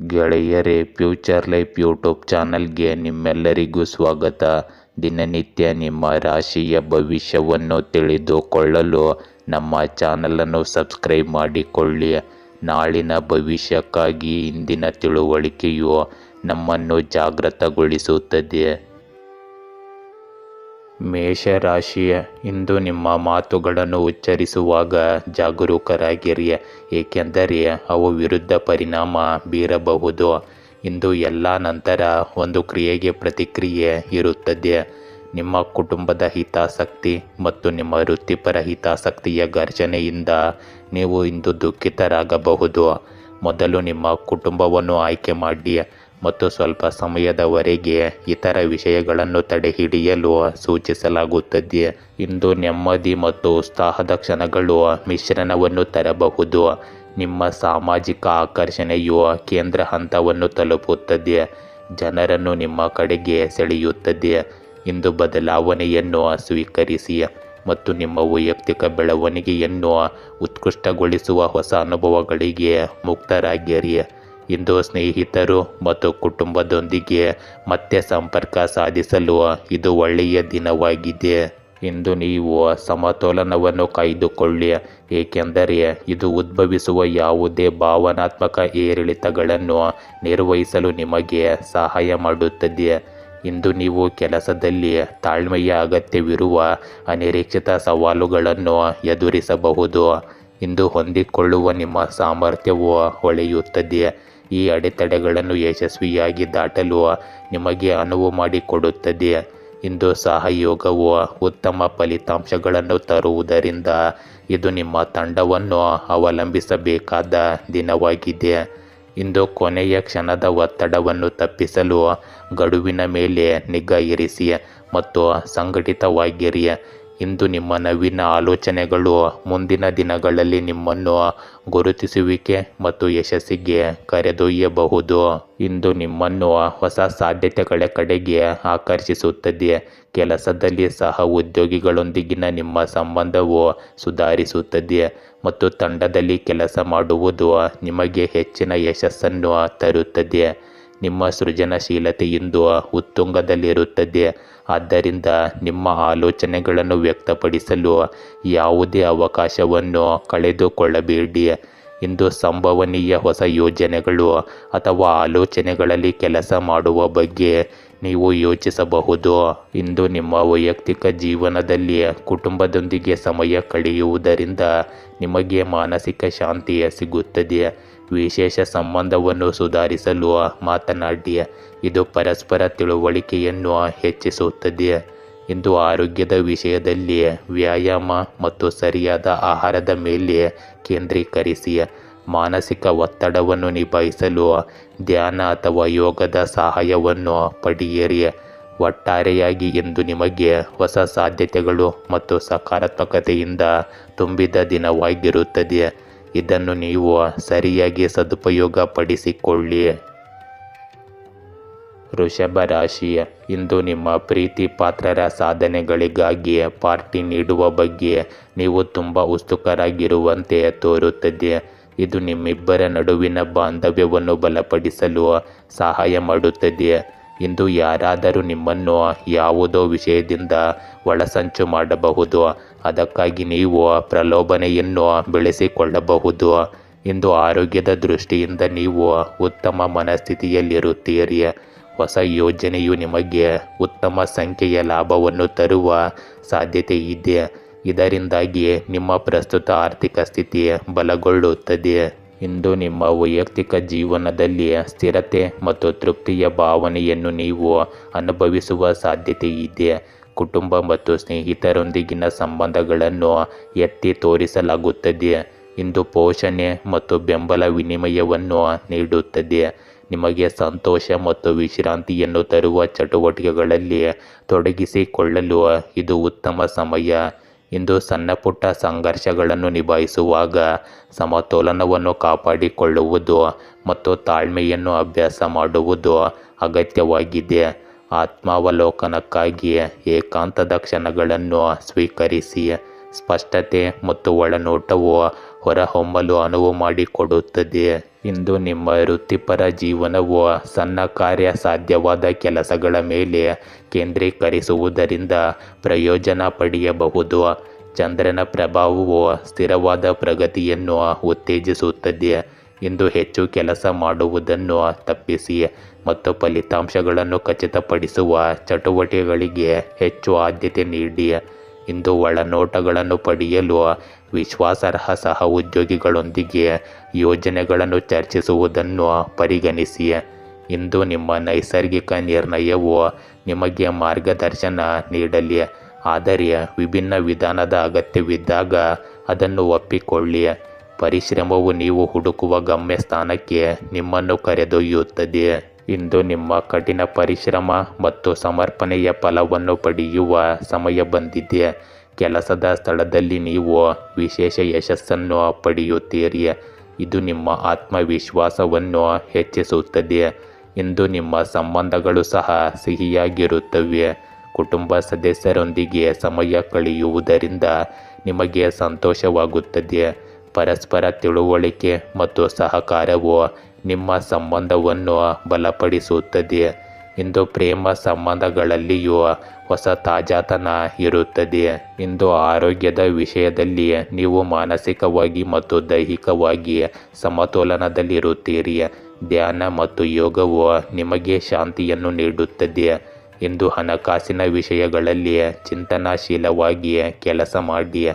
ಗೆಳೆಯರೇ, future life YouTube ಚಾನಲ್ಗೆ ನಿಮ್ಮೆಲ್ಲರಿಗೂ ಸ್ವಾಗತ. ದಿನನಿತ್ಯ ನಿಮ್ಮ ರಾಶಿಯ ಭವಿಷ್ಯವನ್ನು ತಿಳಿದುಕೊಳ್ಳಲು ನಮ್ಮ ಚಾನಲನ್ನು ಸಬ್ಸ್ಕ್ರೈಬ್ ಮಾಡಿಕೊಳ್ಳಿ. ನಾಳಿನ ಭವಿಷ್ಯಕ್ಕಾಗಿ ಇಂದಿನ ತಿಳುವಳಿಕೆಯು ನಮ್ಮನ್ನು ಜಾಗೃತಗೊಳಿಸುತ್ತದೆ. ಮೇಷರಾಶಿಯ ಇಂದು ನಿಮ್ಮ ಮಾತುಗಳನ್ನು ಉಚ್ಚರಿಸುವಾಗ ಜಾಗರೂಕರಾಗಿರಿ, ಏಕೆಂದರೆ ಅವು ವಿರುದ್ಧ ಪರಿಣಾಮ ಬೀರಬಹುದು. ಇಂದು ಎಲ್ಲ ನಂತರ ಒಂದು ಕ್ರಿಯೆಗೆ ಪ್ರತಿಕ್ರಿಯೆ ಇರುತ್ತದೆ. ನಿಮ್ಮ ಕುಟುಂಬದ ಹಿತಾಸಕ್ತಿ ಮತ್ತು ನಿಮ್ಮ ವೃತ್ತಿಪರ ಹಿತಾಸಕ್ತಿಯ ಘರ್ಷಣೆಯಿಂದ ನೀವು ಇಂದು ದುಃಖಿತರಾಗಬಹುದು. ಮೊದಲು ನಿಮ್ಮ ಕುಟುಂಬವನ್ನು ಆಯ್ಕೆ ಮಾಡಿ ಮತ್ತು ಸ್ವಲ್ಪ ಸಮಯದವರೆಗೆ ಇತರ ವಿಷಯಗಳನ್ನು ತಡೆಹಿಡಿಯಲು ಸೂಚಿಸಲಾಗುತ್ತದೆ. ಇಂದು ನೆಮ್ಮದಿ ಮತ್ತು ಉತ್ಸಾಹದ ಕ್ಷಣಗಳು ಮಿಶ್ರಣವನ್ನು ತರಬಹುದು. ನಿಮ್ಮ ಸಾಮಾಜಿಕ ಆಕರ್ಷಣೆಯು ಕೇಂದ್ರ ಹಂತವನ್ನು ತಲುಪುತ್ತದೆ, ಜನರನ್ನು ನಿಮ್ಮ ಕಡೆಗೆ ಸೆಳೆಯುತ್ತದೆ. ಇಂದು ಬದಲಾವಣೆಯನ್ನು ಸ್ವೀಕರಿಸಿ ಮತ್ತು ನಿಮ್ಮ ವೈಯಕ್ತಿಕ ಬೆಳವಣಿಗೆಯನ್ನು ಉತ್ಕೃಷ್ಟಗೊಳಿಸುವ ಹೊಸ ಅನುಭವಗಳಿಗೆ ಮುಕ್ತರಾಗಿರಿ. ಇಂದು ಸ್ನೇಹಿತರು ಮತ್ತು ಕುಟುಂಬದೊಂದಿಗೆ ಮತ್ತೆ ಸಂಪರ್ಕ ಸಾಧಿಸಲು ಇದು ಒಳ್ಳೆಯ ದಿನವಾಗಿದೆ. ಇಂದು ನೀವು ಸಮತೋಲನವನ್ನು ಕಾಯ್ದುಕೊಳ್ಳಿ, ಏಕೆಂದರೆ ಇದು ಉದ್ಭವಿಸುವ ಯಾವುದೇ ಭಾವನಾತ್ಮಕ ಏರಿಳಿತಗಳನ್ನು ನಿರ್ವಹಿಸಲು ನಿಮಗೆ ಸಹಾಯ ಮಾಡುತ್ತದೆ. ಇಂದು ನೀವು ಕೆಲಸದಲ್ಲಿ ತಾಳ್ಮೆಯ ಅಗತ್ಯವಿರುವ ಅನಿರೀಕ್ಷಿತ ಸವಾಲುಗಳನ್ನು ಎದುರಿಸಬಹುದು. ಇಂದು ಹೊಂದಿಕೊಳ್ಳುವ ನಿಮ್ಮ ಸಾಮರ್ಥ್ಯವು ಹೊಳೆಯುತ್ತದೆ. ಈ ಅಡೆತಡೆಗಳನ್ನು ಯಶಸ್ವಿಯಾಗಿ ದಾಟಲು ನಿಮಗೆ ಅನುವು ಮಾಡಿಕೊಡುತ್ತದೆ. ಇಂದು ಸಹಯೋಗವು ಉತ್ತಮ ಫಲಿತಾಂಶಗಳನ್ನು ತರುವುದರಿಂದ ಇದು ನಿಮ್ಮ ತಂಡವನ್ನು ಅವಲಂಬಿಸಬೇಕಾದ ದಿನವಾಗಿದೆ. ಇಂದು ಕೊನೆಯ ಕ್ಷಣದ ಒತ್ತಡವನ್ನು ತಪ್ಪಿಸಲು ಗಡುವಿನ ಮೇಲೆ ನಿಗಾ ಇರಿಸಿ ಮತ್ತು ಸಂಘಟಿತವಾಗಿರಿ. ಇಂದು ನಿಮ್ಮ ನವೀನ ಆಲೋಚನೆಗಳು ಮುಂದಿನ ದಿನಗಳಲ್ಲಿ ನಿಮ್ಮನ್ನು ಗುರುತಿಸುವಿಕೆ ಮತ್ತು ಯಶಸ್ಸಿಗೆ ಕರೆದೊಯ್ಯಬಹುದು. ಇಂದು ನಿಮ್ಮನ್ನು ಹೊಸ ಸಾಧ್ಯತೆಗಳ ಕಡೆಗೆ ಆಕರ್ಷಿಸುತ್ತದೆ. ಕೆಲಸದಲ್ಲಿ ಸಹ ಉದ್ಯೋಗಿಗಳೊಂದಿಗಿನ ನಿಮ್ಮ ಸಂಬಂಧವು ಸುಧಾರಿಸುತ್ತದೆ ಮತ್ತು ತಂಡದಲ್ಲಿ ಕೆಲಸ ಮಾಡುವುದು ನಿಮಗೆ ಹೆಚ್ಚಿನ ಯಶಸ್ಸನ್ನು ತರುತ್ತದೆ. ನಿಮ್ಮ ಸೃಜನಶೀಲತೆ ಇಂದು ಉತ್ತುಂಗದಲ್ಲಿರುತ್ತದೆ, ಆದ್ದರಿಂದ ನಿಮ್ಮ ಆಲೋಚನೆಗಳನ್ನು ವ್ಯಕ್ತಪಡಿಸಲು ಯಾವುದೇ ಅವಕಾಶವನ್ನು ಕಳೆದುಕೊಳ್ಳಬೇಡಿ. ಇಂದು ಸಂಭವನೀಯ ಹೊಸ ಯೋಜನೆಗಳು ಅಥವಾ ಆಲೋಚನೆಗಳಲ್ಲಿ ಕೆಲಸ ಮಾಡುವ ಬಗ್ಗೆ ನೀವು ಯೋಚಿಸಬಹುದು. ಇಂದು ನಿಮ್ಮ ವೈಯಕ್ತಿಕ ಜೀವನದಲ್ಲಿ ಕುಟುಂಬದೊಂದಿಗೆ ಸಮಯ ಕಳೆಯುವುದರಿಂದ ನಿಮಗೆ ಮಾನಸಿಕ ಶಾಂತಿ ಸಿಗುತ್ತದೆ. ವಿಶೇಷ ಸಂಬಂಧವನ್ನು ಸುಧಾರಿಸಲು ಮಾತನಾಡಿ, ಇದು ಪರಸ್ಪರ ತಿಳುವಳಿಕೆಯನ್ನು ಹೆಚ್ಚಿಸುತ್ತದೆ. ಇಂದು ಆರೋಗ್ಯದ ವಿಷಯದಲ್ಲಿ ವ್ಯಾಯಾಮ ಮತ್ತು ಸರಿಯಾದ ಆಹಾರದ ಮೇಲೆ ಕೇಂದ್ರೀಕರಿಸಿ. ಮಾನಸಿಕ ಒತ್ತಡವನ್ನು ನಿಭಾಯಿಸಲು ಧ್ಯಾನ ಅಥವಾ ಯೋಗದ ಸಹಾಯವನ್ನು ಪಡೆಯಿರಿ. ಒಟ್ಟಾರೆಯಾಗಿ ಇಂದು ನಿಮಗೆ ಹೊಸ ಸಾಧ್ಯತೆಗಳು ಮತ್ತು ಸಕಾರಾತ್ಮಕತೆಯಿಂದ ತುಂಬಿದ ದಿನವಾಗಿರುತ್ತದೆ. ಇದನ್ನು ನೀವು ಸರಿಯಾಗಿ ಸದುಪಯೋಗ ಪಡಿಸಿಕೊಳ್ಳಿ. ವೃಷಭ ರಾಶಿ ಇಂದು ನಿಮ್ಮ ಪ್ರೀತಿ ಪಾತ್ರರ ಸಾಧನೆಗಳಿಗಾಗಿ ಪಾರ್ಟಿ ನೀಡುವ ಬಗ್ಗೆ ನೀವು ತುಂಬ ಉತ್ಸುಕರಾಗಿರುವಂತೆ ತೋರುತ್ತದೆ. ಇದು ನಿಮ್ಮಿಬ್ಬರ ನಡುವಿನ ಬಾಂಧವ್ಯವನ್ನು ಬಲಪಡಿಸಲು ಸಹಾಯ ಮಾಡುತ್ತದೆ. ಇಂದು ಯಾರಾದರೂ ನಿಮ್ಮನ್ನು ಯಾವುದೋ ವಿಷಯದಿಂದ ಒಳಸಂಚು ಮಾಡಬಹುದು, ಅದಕ್ಕಾಗಿ ನೀವು ಪ್ರಲೋಭನೆಯನ್ನು ಬೆಳೆಸಿಕೊಳ್ಳಬಹುದು. ಇಂದು ಆರೋಗ್ಯದ ದೃಷ್ಟಿಯಿಂದ ನೀವು ಉತ್ತಮ ಮನಸ್ಥಿತಿಯಲ್ಲಿರುತ್ತೀರಿ. ಹೊಸ ಯೋಜನೆಯು ನಿಮಗೆ ಉತ್ತಮ ಸಂಖ್ಯೆಯ ಲಾಭವನ್ನು ತರುವ ಸಾಧ್ಯತೆ ಇದೆ, ಇದರಿಂದಾಗಿ ನಿಮ್ಮ ಪ್ರಸ್ತುತ ಆರ್ಥಿಕ ಸ್ಥಿತಿ ಬಲಗೊಳ್ಳುತ್ತದೆ. ಇಂದು ನಿಮ್ಮ ವೈಯಕ್ತಿಕ ಜೀವನದಲ್ಲಿ ಸ್ಥಿರತೆ ಮತ್ತು ತೃಪ್ತಿಯ ಭಾವನೆಯನ್ನು ನೀವು ಅನುಭವಿಸುವ ಸಾಧ್ಯತೆ ಇದೆ. ಕುಟುಂಬ ಮತ್ತು ಸ್ನೇಹಿತರೊಂದಿಗಿನ ಸಂಬಂಧಗಳನ್ನು ಎತ್ತಿ ತೋರಿಸಲಾಗುತ್ತದೆ. ಇಂದು ಪೋಷಣೆ ಮತ್ತು ಬೆಂಬಲ ವಿನಿಮಯವನ್ನು ನೀಡುತ್ತದೆ. ನಿಮಗೆ ಸಂತೋಷ ಮತ್ತು ವಿಶ್ರಾಂತಿಯನ್ನು ತರುವ ಚಟುವಟಿಕೆಗಳಲ್ಲಿ ತೊಡಗಿಸಿಕೊಳ್ಳಲು ಇದು ಉತ್ತಮ ಸಮಯ. ಇಂದು ಸಣ್ಣಪುಟ್ಟ ಸಂಘರ್ಷಗಳನ್ನು ನಿಭಾಯಿಸುವಾಗ ಸಮತೋಲನವನ್ನು ಕಾಪಾಡಿಕೊಳ್ಳುವುದು ಮತ್ತು ತಾಳ್ಮೆಯನ್ನು ಅಭ್ಯಾಸ ಮಾಡುವುದು ಅಗತ್ಯವಾಗಿದೆ. ಆತ್ಮಾವಲೋಕನಕ್ಕಾಗಿ ಏಕಾಂತದ ಕ್ಷಣಗಳನ್ನು ಸ್ವೀಕರಿಸಿ. ಸ್ಪಷ್ಟತೆ ಮತ್ತು ಒಳನೋಟವು ಹೊರಹೊಮ್ಮಲು ಅನುವು ಮಾಡಿಕೊಡುತ್ತದೆ. ಇಂದು ನಿಮ್ಮ ವೃತ್ತಿಪರ ಜೀವನವು ಸಣ್ಣ ಕಾರ್ಯ ಸಾಧ್ಯವಾದ ಕೆಲಸಗಳ ಮೇಲೆ ಕೇಂದ್ರೀಕರಿಸುವುದರಿಂದ ಪ್ರಯೋಜನ ಪಡೆಯಬಹುದು. ಚಂದ್ರನ ಪ್ರಭಾವವು ಸ್ಥಿರವಾದ ಪ್ರಗತಿಯನ್ನು ಉತ್ತೇಜಿಸುತ್ತದೆ. ಇಂದು ಹೆಚ್ಚು ಕೆಲಸ ಮಾಡುವುದನ್ನು ತಪ್ಪಿಸಿ ಮತ್ತು ಫಲಿತಾಂಶಗಳನ್ನು ಖಚಿತಪಡಿಸುವ ಚಟುವಟಿಕೆಗಳಿಗೆ ಹೆಚ್ಚು ಆದ್ಯತೆ ನೀಡಿ. ಇಂದು ಒಳನೋಟಗಳನ್ನು ಪಡೆಯಲು ವಿಶ್ವಾಸಾರ್ಹ ಸಹ ಉದ್ಯೋಗಿಗಳೊಂದಿಗೆ ಯೋಜನೆಗಳನ್ನು ಚರ್ಚಿಸುವುದನ್ನು ಪರಿಗಣಿಸಿ. ಇಂದು ನಿಮ್ಮ ನೈಸರ್ಗಿಕ ನಿರ್ಣಯವು ನಿಮಗೆ ಮಾರ್ಗದರ್ಶನ ನೀಡಲಿ, ಆದರೆ ವಿಭಿನ್ನ ವಿಧಾನದ ಅಗತ್ಯವಿದ್ದಾಗ ಅದನ್ನು ಒಪ್ಪಿಕೊಳ್ಳಿ. ಪರಿಶ್ರಮವು ನೀವು ಹುಡುಕುವ ಗಮ್ಯಸ್ಥಾನಕ್ಕೆ ನಿಮ್ಮನ್ನು ಕರೆದೊಯ್ಯುತ್ತದೆ. ಇಂದು ನಿಮ್ಮ ಕಠಿಣ ಪರಿಶ್ರಮ ಮತ್ತು ಸಮರ್ಪಣೆಯ ಫಲವನ್ನು ಪಡೆಯುವ ಸಮಯ ಬಂದಿದೆ. ಕೆಲಸದ ಸ್ಥಳದಲ್ಲಿ ನೀವು ವಿಶೇಷ ಯಶಸ್ಸನ್ನು ಪಡೆಯುತ್ತೀರಿ. ಇದು ನಿಮ್ಮ ಆತ್ಮವಿಶ್ವಾಸವನ್ನು ಹೆಚ್ಚಿಸುತ್ತದೆ. ಇಂದು ನಿಮ್ಮ ಸಂಬಂಧಗಳು ಸಹ ಸಿಹಿಯಾಗಿರುತ್ತವೆ. ಕುಟುಂಬ ಸದಸ್ಯರೊಂದಿಗೆ ಸಮಯ ಕಳೆಯುವುದರಿಂದ ನಿಮಗೆ ಸಂತೋಷವಾಗುತ್ತದೆ. ಪರಸ್ಪರ ತಿಳುವಳಿಕೆ ಮತ್ತು ಸಹಕಾರವು ನಿಮ್ಮ ಸಂಬಂಧವನ್ನು ಬಲಪಡಿಸುತ್ತದೆ. ಇಂದು ಪ್ರೇಮ ಸಂಬಂಧಗಳಲ್ಲಿಯೂ ಹೊಸ ತಾಜಾತನ ಇರುತ್ತದೆ. ಇಂದು ಆರೋಗ್ಯದ ವಿಷಯದಲ್ಲಿ ನೀವು ಮಾನಸಿಕವಾಗಿ ಮತ್ತು ದೈಹಿಕವಾಗಿ ಸಮತೋಲನದಲ್ಲಿರುತ್ತೀರಿ. ಧ್ಯಾನ ಮತ್ತು ಯೋಗವು ನಿಮಗೆ ಶಾಂತಿಯನ್ನು ನೀಡುತ್ತದೆ. ಇಂದು ಹಣಕಾಸಿನ ವಿಷಯಗಳಲ್ಲಿ ಚಿಂತನಾಶೀಲವಾಗಿ ಕೆಲಸ ಮಾಡಿ.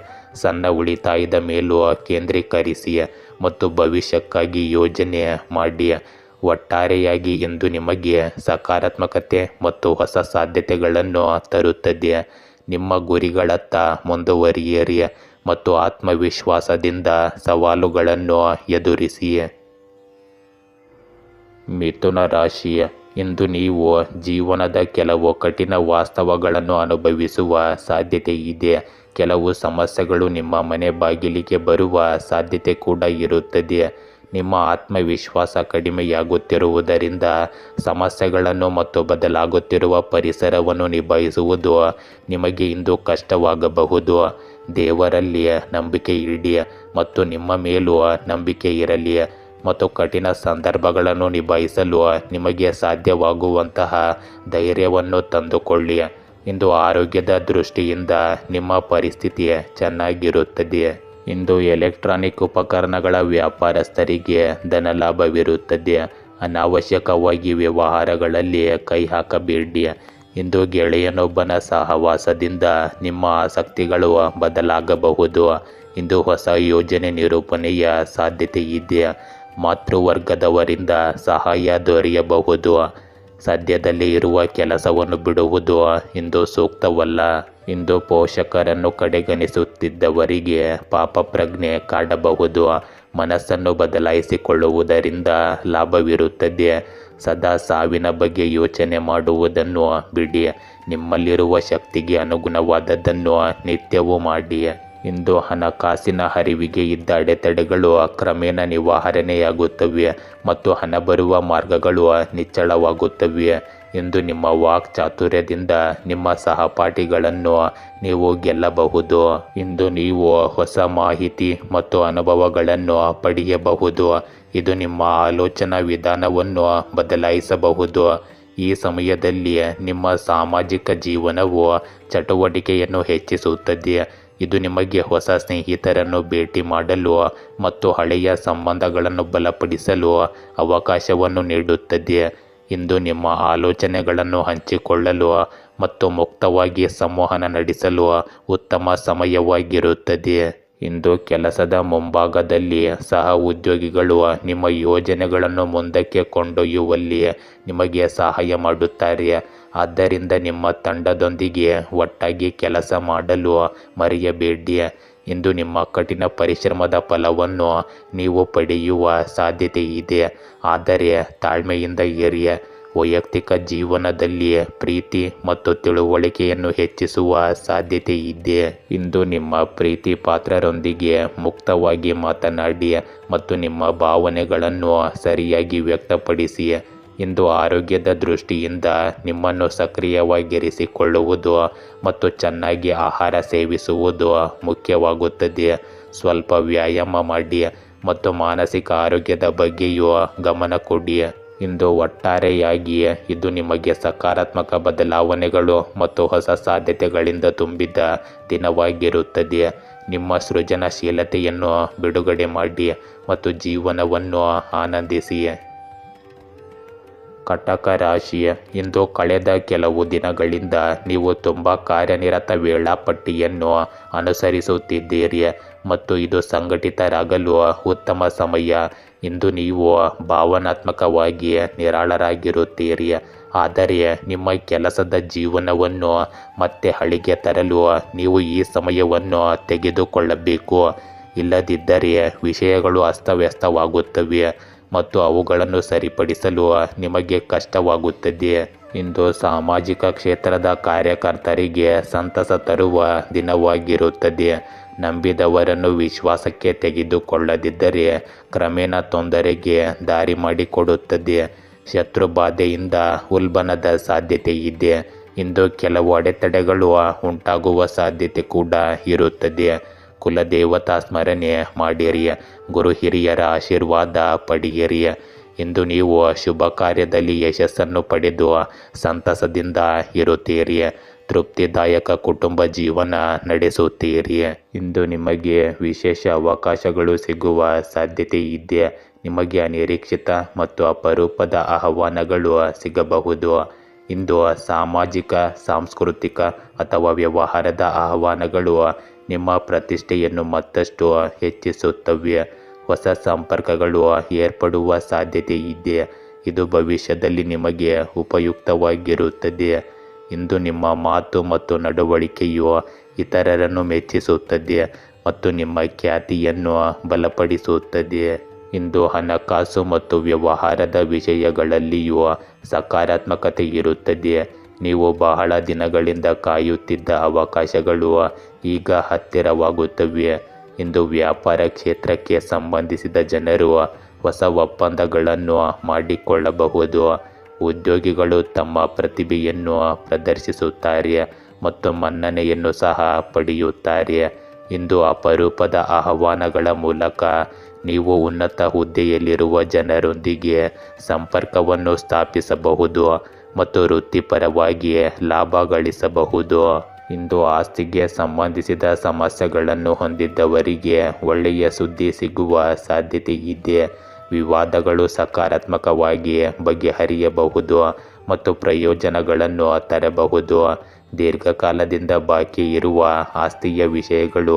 ಸಣ್ಣ ಉಳಿತಾಯದ ಮೇಲೂ ಕೇಂದ್ರೀಕರಿಸಿ ಮತ್ತು ಭವಿಷ್ಯಕ್ಕಾಗಿ ಯೋಜನೆ ಮಾಡಿ. ಒಟ್ಟಾರೆಯಾಗಿ ಇಂದು ನಿಮಗೆ ಸಕಾರಾತ್ಮಕತೆ ಮತ್ತು ಹೊಸ ಸಾಧ್ಯತೆಗಳನ್ನು ತರುತ್ತದೆ. ನಿಮ್ಮ ಗುರಿಗಳತ್ತ ಮುಂದುವರಿಯಿರಿ ಮತ್ತು ಆತ್ಮವಿಶ್ವಾಸದಿಂದ ಸವಾಲುಗಳನ್ನು ಎದುರಿಸಿ. ಮಿಥುನ ರಾಶಿ, ಇಂದು ನೀವು ಜೀವನದ ಕೆಲವು ಕಠಿಣ ವಾಸ್ತವಗಳನ್ನು ಅನುಭವಿಸುವ ಸಾಧ್ಯತೆ ಇದೆ. ಕೆಲವು ಸಮಸ್ಯೆಗಳು ನಿಮ್ಮ ಮನೆ ಬಾಗಿಲಿಗೆ ಬರುವ ಸಾಧ್ಯತೆ ಕೂಡ ಇರುತ್ತದೆ. ನಿಮ್ಮ ಆತ್ಮವಿಶ್ವಾಸ ಕಡಿಮೆಯಾಗುತ್ತಿರುವುದರಿಂದ ಸಮಸ್ಯೆಗಳನ್ನು ಮತ್ತು ಬದಲಾಗುತ್ತಿರುವ ಪರಿಸರವನ್ನು ನಿಭಾಯಿಸುವುದು ನಿಮಗೆ ಇಂದು ಕಷ್ಟವಾಗಬಹುದು. ದೇವರಲ್ಲಿ ನಂಬಿಕೆ ಇಡಿ ಮತ್ತು ನಿಮ್ಮ ಮೇಲೂ ನಂಬಿಕೆ ಇರಲಿ ಮತ್ತು ಕಠಿಣ ಸಂದರ್ಭಗಳನ್ನು ನಿಭಾಯಿಸಲು ನಿಮಗೆ ಸಾಧ್ಯವಾಗುವಂತಹ ಧೈರ್ಯವನ್ನು ತಂದುಕೊಳ್ಳಿ. ಇಂದು ಆರೋಗ್ಯದ ದೃಷ್ಟಿಯಿಂದ ನಿಮ್ಮ ಪರಿಸ್ಥಿತಿ ಚೆನ್ನಾಗಿರುತ್ತದೆ. ಇಂದು ಎಲೆಕ್ಟ್ರಾನಿಕ್ ಉಪಕರಣಗಳ ವ್ಯಾಪಾರಸ್ಥರಿಗೆ ಧನಲಾಭವಿರುತ್ತದೆ. ಅನಾವಶ್ಯಕವಾಗಿ ವ್ಯವಹಾರಗಳಲ್ಲಿ ಕೈ ಹಾಕಬೇಡಿ. ಇಂದು ಗೆಳೆಯನೊಬ್ಬನ ಸಹವಾಸದಿಂದ ನಿಮ್ಮ ಆಸಕ್ತಿಗಳು ಬದಲಾಗಬಹುದು. ಇಂದು ಹೊಸ ಯೋಜನೆ ನಿರೂಪಣೆಯ ಸಾಧ್ಯತೆ ಇದೆ. ಮಾತೃವರ್ಗದವರಿಂದ ಸಹಾಯ ದೊರೆಯಬಹುದು. ಸದ್ಯದಲ್ಲಿ ಇರುವ ಕೆಲಸವನ್ನು ಬಿಡುವುದು ಇಂದು ಸೂಕ್ತವಲ್ಲ. ಇಂದು ಪೋಷಕರನ್ನು ಕಡೆಗಣಿಸುತ್ತಿದ್ದವರಿಗೆ ಪಾಪ ಪ್ರಜ್ಞೆ ಕಾಡಬಹುದು. ಮನಸ್ಸನ್ನು ಬದಲಾಯಿಸಿಕೊಳ್ಳುವುದರಿಂದ ಲಾಭವಿರುತ್ತದೆ. ಸದಾ ಸಾವಿನ ಬಗ್ಗೆ ಯೋಚನೆ ಮಾಡುವುದನ್ನು ಬಿಡಿ. ನಿಮ್ಮಲ್ಲಿರುವ ಶಕ್ತಿಗೆ ಅನುಗುಣವಾದದ್ದನ್ನು ನಿತ್ಯವೂ ಮಾಡಿ. ಇಂದು ಹಣಕಾಸಿನ ಹರಿವಿಗೆ ಇದ್ದ ಅಡೆತಡೆಗಳು ಕ್ರಮೇಣ ನಿವಾರಣೆಯಾಗುತ್ತವೆ ಮತ್ತು ಹಣ ಬರುವ ಮಾರ್ಗಗಳು ನಿಚ್ಚಳವಾಗುತ್ತವೆ. ಇಂದು ನಿಮ್ಮ ವಾಕ್ ಚಾತುರ್ಯದಿಂದ ನಿಮ್ಮ ಸಹಪಾಠಿಗಳನ್ನು ನೀವು ಗೆಲ್ಲಬಹುದು. ಇಂದು ನೀವು ಹೊಸ ಮಾಹಿತಿ ಮತ್ತು ಅನುಭವಗಳನ್ನು ಪಡೆಯಬಹುದು. ಇದು ನಿಮ್ಮ ಆಲೋಚನಾ ವಿಧಾನವನ್ನು ಬದಲಾಯಿಸಬಹುದು. ಈ ಸಮಯದಲ್ಲಿ ನಿಮ್ಮ ಸಾಮಾಜಿಕ ಜೀವನವು ಚಟುವಟಿಕೆಯನ್ನು ಹೆಚ್ಚಿಸುತ್ತದೆ. ಇದು ನಿಮಗೆ ಹೊಸ ಸ್ನೇಹಿತರನ್ನು ಭೇಟಿ ಮಾಡಲು ಮತ್ತು ಹಳೆಯ ಸಂಬಂಧಗಳನ್ನು ಬಲಪಡಿಸಲು ಅವಕಾಶವನ್ನು ನೀಡುತ್ತದೆ. ಇಂದು ನಿಮ್ಮ ಆಲೋಚನೆಗಳನ್ನು ಹಂಚಿಕೊಳ್ಳಲು ಮತ್ತು ಮುಕ್ತವಾಗಿ ಸಂವಹನ ನಡೆಸಲು ಉತ್ತಮ ಸಮಯವಾಗಿರುತ್ತದೆ. ಇಂದು ಕೆಲಸದ ಮುಂಭಾಗದಲ್ಲಿ ಸಹ ಉದ್ಯೋಗಿಗಳು ನಿಮ್ಮ ಯೋಜನೆಗಳನ್ನು ಮುಂದಕ್ಕೆ ಕೊಂಡೊಯ್ಯುವಲ್ಲಿ ನಿಮಗೆ ಸಹಾಯ ಮಾಡುತ್ತಾರೆ. ಆದ್ದರಿಂದ ನಿಮ್ಮ ತಂಡದೊಂದಿಗೆ ಒಟ್ಟಾಗಿ ಕೆಲಸ ಮಾಡಲು ಮರೆಯಬೇಡಿ. ಇಂದು ನಿಮ್ಮ ಕಠಿಣ ಪರಿಶ್ರಮದ ಫಲವನ್ನು ನೀವು ಪಡೆಯುವ ಸಾಧ್ಯತೆ ಇದೆ, ಆದರೆ ತಾಳ್ಮೆಯಿಂದ ಇರಿ. ವೈಯಕ್ತಿಕ ಜೀವನದಲ್ಲಿ ಪ್ರೀತಿ ಮತ್ತು ತಿಳುವಳಿಕೆಯನ್ನು ಹೆಚ್ಚಿಸುವ ಸಾಧ್ಯತೆ ಇದೆ. ಇಂದು ನಿಮ್ಮ ಪ್ರೀತಿ ಪಾತ್ರರೊಂದಿಗೆ ಮುಕ್ತವಾಗಿ ಮಾತನಾಡಿ ಮತ್ತು ನಿಮ್ಮ ಭಾವನೆಗಳನ್ನು ಸರಿಯಾಗಿ ವ್ಯಕ್ತಪಡಿಸಿ. ಇಂದು ಆರೋಗ್ಯದ ದೃಷ್ಟಿಯಿಂದ ನಿಮ್ಮನ್ನು ಸಕ್ರಿಯವಾಗಿರಿಸಿಕೊಳ್ಳುವುದು ಮತ್ತು ಚೆನ್ನಾಗಿ ಆಹಾರ ಸೇವಿಸುವುದು ಮುಖ್ಯವಾಗುತ್ತದೆ. ಸ್ವಲ್ಪ ವ್ಯಾಯಾಮ ಮಾಡಿ ಮತ್ತು ಮಾನಸಿಕ ಆರೋಗ್ಯದ ಬಗ್ಗೆಯೂ ಗಮನ ಕೊಡಿ. ಇಂದು ಒಟ್ಟಾರೆಯಾಗಿ ಇದು ನಿಮಗೆ ಸಕಾರಾತ್ಮಕ ಬದಲಾವಣೆಗಳು ಮತ್ತು ಹೊಸ ಸಾಧ್ಯತೆಗಳಿಂದ ತುಂಬಿದ ದಿನವಾಗಿರುತ್ತದೆ. ನಿಮ್ಮ ಸೃಜನಶೀಲತೆಯನ್ನು ಬಿಡುಗಡೆ ಮಾಡಿ ಮತ್ತು ಜೀವನವನ್ನು ಆನಂದಿಸಿ. ಕಟಕ ರಾಶಿ, ಇಂದು ಕಳೆದ ಕೆಲವು ದಿನಗಳಿಂದ ನೀವು ತುಂಬ ಕಾರ್ಯನಿರತ ವೇಳಾಪಟ್ಟಿಯನ್ನು ಅನುಸರಿಸುತ್ತಿದ್ದೀರಿ ಮತ್ತು ಇದು ಸಂಘಟಿತರಾಗಲು ಉತ್ತಮ ಸಮಯ. ಇಂದು ನೀವು ಭಾವನಾತ್ಮಕವಾಗಿ ನಿರಾಳರಾಗಿರುತ್ತೀರಿ, ಆದರೆ ನಿಮ್ಮ ಕೆಲಸದ ಜೀವನವನ್ನು ಮತ್ತೆ ಹಳಿಗೆ ತರಲು ನೀವು ಈ ಸಮಯವನ್ನು ತೆಗೆದುಕೊಳ್ಳಬೇಕು. ಇಲ್ಲದಿದ್ದರೆ ವಿಷಯಗಳು ಅಸ್ತವ್ಯಸ್ತವಾಗುತ್ತವೆ ಮತ್ತು ಅವುಗಳನ್ನು ಸರಿಪಡಿಸಲು ನಿಮಗೆ ಕಷ್ಟವಾಗುತ್ತದೆ. ಇಂದು ಸಾಮಾಜಿಕ ಕ್ಷೇತ್ರದ ಕಾರ್ಯಕರ್ತರಿಗೆ ಸಂತಸ ತರುವ ದಿನವಾಗಿರುತ್ತದೆ. ನಂಬಿದವರನ್ನು ವಿಶ್ವಾಸಕ್ಕೆ ತೆಗೆದುಕೊಳ್ಳದಿದ್ದರೆ ಕ್ರಮೇಣ ತೊಂದರೆಗೆ ದಾರಿ ಮಾಡಿಕೊಡುತ್ತದೆ. ಶತ್ರುಬಾಧೆಯಿಂದ ಉಲ್ಬಣದ ಸಾಧ್ಯತೆ ಇದೆ. ಇಂದು ಕೆಲವು ಅಡೆತಡೆಗಳು ಉಂಟಾಗುವ ಸಾಧ್ಯತೆ ಕೂಡ ಇರುತ್ತದೆ. ಕುಲದೇವತಾ ಸ್ಮರಣೆ ಮಾಡಿರಿ, ಗುರು ಹಿರಿಯರ ಆಶೀರ್ವಾದ ಪಡೆಯಿರಿ. ಇಂದು ನೀವು ಶುಭ ಕಾರ್ಯದಲ್ಲಿ ಯಶಸ್ಸನ್ನು ಪಡೆದು ಸಂತಸದಿಂದ ಇರುತ್ತೀರಿ. ತೃಪ್ತಿದಾಯಕ ಕುಟುಂಬ ಜೀವನ ನಡೆಸುತ್ತೀರಿ. ಇಂದು ನಿಮಗೆ ವಿಶೇಷ ಅವಕಾಶಗಳು ಸಿಗುವ ಸಾಧ್ಯತೆ ಇದೆ. ನಿಮಗೆ ಅನಿರೀಕ್ಷಿತ ಮತ್ತು ಅಪರೂಪದ ಆಹ್ವಾನಗಳು ಸಿಗಬಹುದು. ಇಂದು ಸಾಮಾಜಿಕ, ಸಾಂಸ್ಕೃತಿಕ ಅಥವಾ ವ್ಯವಹಾರದ ಆಹ್ವಾನಗಳು ನಿಮ್ಮ ಪ್ರತಿಷ್ಠೆಯನ್ನು ಮತ್ತಷ್ಟು ಹೆಚ್ಚಿಸುತ್ತವೆ. ಹೊಸ ಸಂಪರ್ಕಗಳು ಏರ್ಪಡುವ ಸಾಧ್ಯತೆ ಇದೆ. ಇದು ಭವಿಷ್ಯದಲ್ಲಿ ನಿಮಗೆ ಉಪಯುಕ್ತವಾಗಿರುತ್ತದೆ. ಇಂದು ನಿಮ್ಮ ಮಾತು ಮತ್ತು ನಡವಳಿಕೆಯು ಇತರರನ್ನು ಮೆಚ್ಚಿಸುತ್ತದೆ ಮತ್ತು ನಿಮ್ಮ ಖ್ಯಾತಿಯನ್ನು ಬಲಪಡಿಸುತ್ತದೆ. ಇಂದು ಹಣಕಾಸು ಮತ್ತು ವ್ಯವಹಾರದ ವಿಷಯಗಳಲ್ಲಿಯೂ ಸಕಾರಾತ್ಮಕತೆ ಇರುತ್ತದೆ. ನೀವು ಬಹಳ ದಿನಗಳಿಂದ ಕಾಯುತ್ತಿದ್ದ ಅವಕಾಶಗಳು ಈಗ ಹತ್ತಿರವಾಗುತ್ತವೆ. ಇಂದು ವ್ಯಾಪಾರ ಕ್ಷೇತ್ರಕ್ಕೆ ಸಂಬಂಧಿಸಿದ ಜನರು ಹೊಸ ಒಪ್ಪಂದಗಳನ್ನು ಮಾಡಿಕೊಳ್ಳಬಹುದು. ಉದ್ಯೋಗಿಗಳು ತಮ್ಮ ಪ್ರತಿಭೆಯನ್ನು ಪ್ರದರ್ಶಿಸುತ್ತಾರೆ ಮತ್ತು ಮನ್ನಣೆಯನ್ನು ಸಹ ಪಡೆಯುತ್ತಾರೆ. ಇಂದು ಅಪರೂಪದ ಆಹ್ವಾನಗಳ ಮೂಲಕ ನೀವು ಉನ್ನತ ಹುದ್ದೆಯಲ್ಲಿರುವ ಜನರೊಂದಿಗೆ ಸಂಪರ್ಕವನ್ನು ಸ್ಥಾಪಿಸಬಹುದು ಮತ್ತು ವೃತ್ತಿಪರವಾಗಿ ಲಾಭ ಗಳಿಸಬಹುದು. ಇಂದು ಆಸ್ತಿಗೆ ಸಂಬಂಧಿಸಿದ ಸಮಸ್ಯೆಗಳನ್ನು ಹೊಂದಿದ್ದವರಿಗೆ ಒಳ್ಳೆಯ ಸುದ್ದಿ ಸಿಗುವ ಸಾಧ್ಯತೆ ಇದೆ. ವಿವಾದಗಳು ಸಕಾರಾತ್ಮಕವಾಗಿ ಬಗೆಹರಿಯಬಹುದು ಮತ್ತು ಪ್ರಯೋಜನಗಳನ್ನು ತರಬಹುದು. ದೀರ್ಘಕಾಲದಿಂದ ಬಾಕಿ ಇರುವ ಆಸ್ತಿಯ ವಿಷಯಗಳು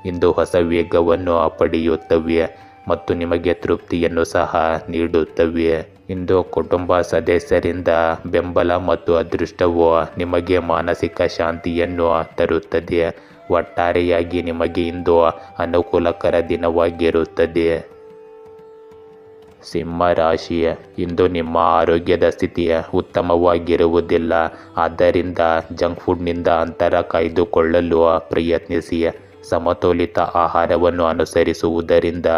ಇಂದು ಹೊಸ ವೇಗವನ್ನು ಪಡೆಯುತ್ತವೆ ಮತ್ತು ನಿಮಗೆ ತೃಪ್ತಿಯನ್ನು ಸಹ ನೀಡುತ್ತವೆ. ಇಂದು ಕುಟುಂಬ ಸದಸ್ಯರಿಂದ ಬೆಂಬಲ ಮತ್ತು ಅದೃಷ್ಟವು ನಿಮಗೆ ಮಾನಸಿಕ ಶಾಂತಿಯನ್ನು ತರುತ್ತದೆ. ಒಟ್ಟಾರೆಯಾಗಿ ನಿಮಗೆ ಇಂದು ಅನುಕೂಲಕರ ದಿನವಾಗಿರುತ್ತದೆ. ಸಿಂಹ ರಾಶಿ, ಇಂದು ನಿಮ್ಮ ಆರೋಗ್ಯದ ಸ್ಥಿತಿ ಉತ್ತಮವಾಗಿರುವುದಿಲ್ಲ. ಆದ್ದರಿಂದ ಜಂಕ್ ಫುಡ್ನಿಂದ ಅಂತರ ಕಾಯ್ದುಕೊಳ್ಳಲು ಪ್ರಯತ್ನಿಸಿ. ಸಮತೋಲಿತ ಆಹಾರವನ್ನು ಅನುಸರಿಸುವುದರಿಂದ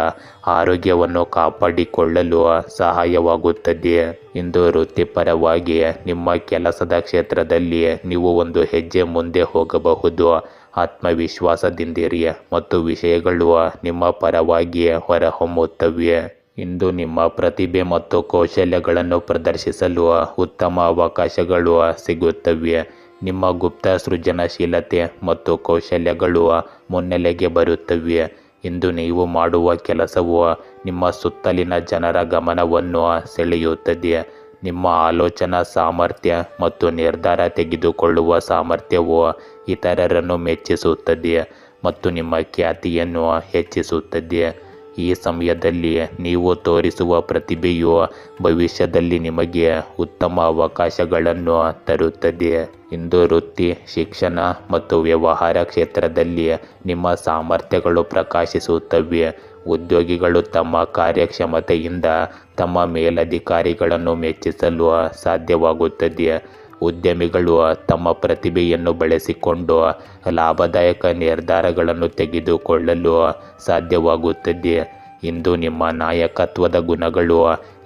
ಆರೋಗ್ಯವನ್ನು ಕಾಪಾಡಿಕೊಳ್ಳಲು ಸಹಾಯವಾಗುತ್ತದೆ. ಇಂದು ವೃತ್ತಿಪರವಾಗಿ ನಿಮ್ಮ ಕೆಲಸದ ಕ್ಷೇತ್ರದಲ್ಲಿ ನೀವು ಒಂದು ಹೆಜ್ಜೆ ಮುಂದೆ ಹೋಗಬಹುದು. ಆತ್ಮವಿಶ್ವಾಸದಿಂದಿರಿ ಮತ್ತು ವಿಷಯಗಳು ನಿಮ್ಮ ಪರವಾಗಿ ಹೊರಹೊಮ್ಮುತ್ತವೆ. ಇಂದು ನಿಮ್ಮ ಪ್ರತಿಭೆ ಮತ್ತು ಕೌಶಲ್ಯಗಳನ್ನು ಪ್ರದರ್ಶಿಸಲು ಉತ್ತಮ ಅವಕಾಶಗಳು ಸಿಗುತ್ತವೆ. ನಿಮ್ಮ ಗುಪ್ತ ಸೃಜನಶೀಲತೆ ಮತ್ತು ಕೌಶಲ್ಯಗಳು ಮುನ್ನೆಲೆಗೆ ಬರುತ್ತವೆ. ಇಂದು ನೀವು ಮಾಡುವ ಕೆಲಸವು ನಿಮ್ಮ ಸುತ್ತಲಿನ ಜನರ ಗಮನವನ್ನು ಸೆಳೆಯುತ್ತದೆ. ನಿಮ್ಮ ಆಲೋಚನಾ ಸಾಮರ್ಥ್ಯ ಮತ್ತು ನಿರ್ಧಾರ ತೆಗೆದುಕೊಳ್ಳುವ ಸಾಮರ್ಥ್ಯವು ಇತರರನ್ನು ಮೆಚ್ಚಿಸುತ್ತದೆ ಮತ್ತು ನಿಮ್ಮ ಖ್ಯಾತಿಯನ್ನು ಹೆಚ್ಚಿಸುತ್ತದೆ. ಈ ಸಮಯದಲ್ಲಿ ನೀವು ತೋರಿಸುವ ಪ್ರತಿಭೆಯು ಭವಿಷ್ಯದಲ್ಲಿ ನಿಮಗೆ ಉತ್ತಮ ಅವಕಾಶಗಳನ್ನು ತರುತ್ತದೆ. ಇಂದು ವೃತ್ತಿ, ಶಿಕ್ಷಣ ಮತ್ತು ವ್ಯವಹಾರ ಕ್ಷೇತ್ರದಲ್ಲಿ ನಿಮ್ಮ ಸಾಮರ್ಥ್ಯಗಳು ಪ್ರಕಾಶಿಸುತ್ತವೆ. ಉದ್ಯೋಗಿಗಳು ತಮ್ಮ ಕಾರ್ಯಕ್ಷಮತೆಯಿಂದ ತಮ್ಮ ಮೇಲಧಿಕಾರಿಗಳನ್ನು ಮೆಚ್ಚಿಸಲು ಸಾಧ್ಯವಾಗುತ್ತದೆ. ಉದ್ಯಮಿಗಳು ತಮ್ಮ ಪ್ರತಿಭೆಯನ್ನು ಬಳಸಿಕೊಂಡು ಲಾಭದಾಯಕ ನಿರ್ಧಾರಗಳನ್ನು ತೆಗೆದುಕೊಳ್ಳಲು ಸಾಧ್ಯವಾಗುತ್ತದೆ. ಇಂದು ನಿಮ್ಮ ನಾಯಕತ್ವದ ಗುಣಗಳು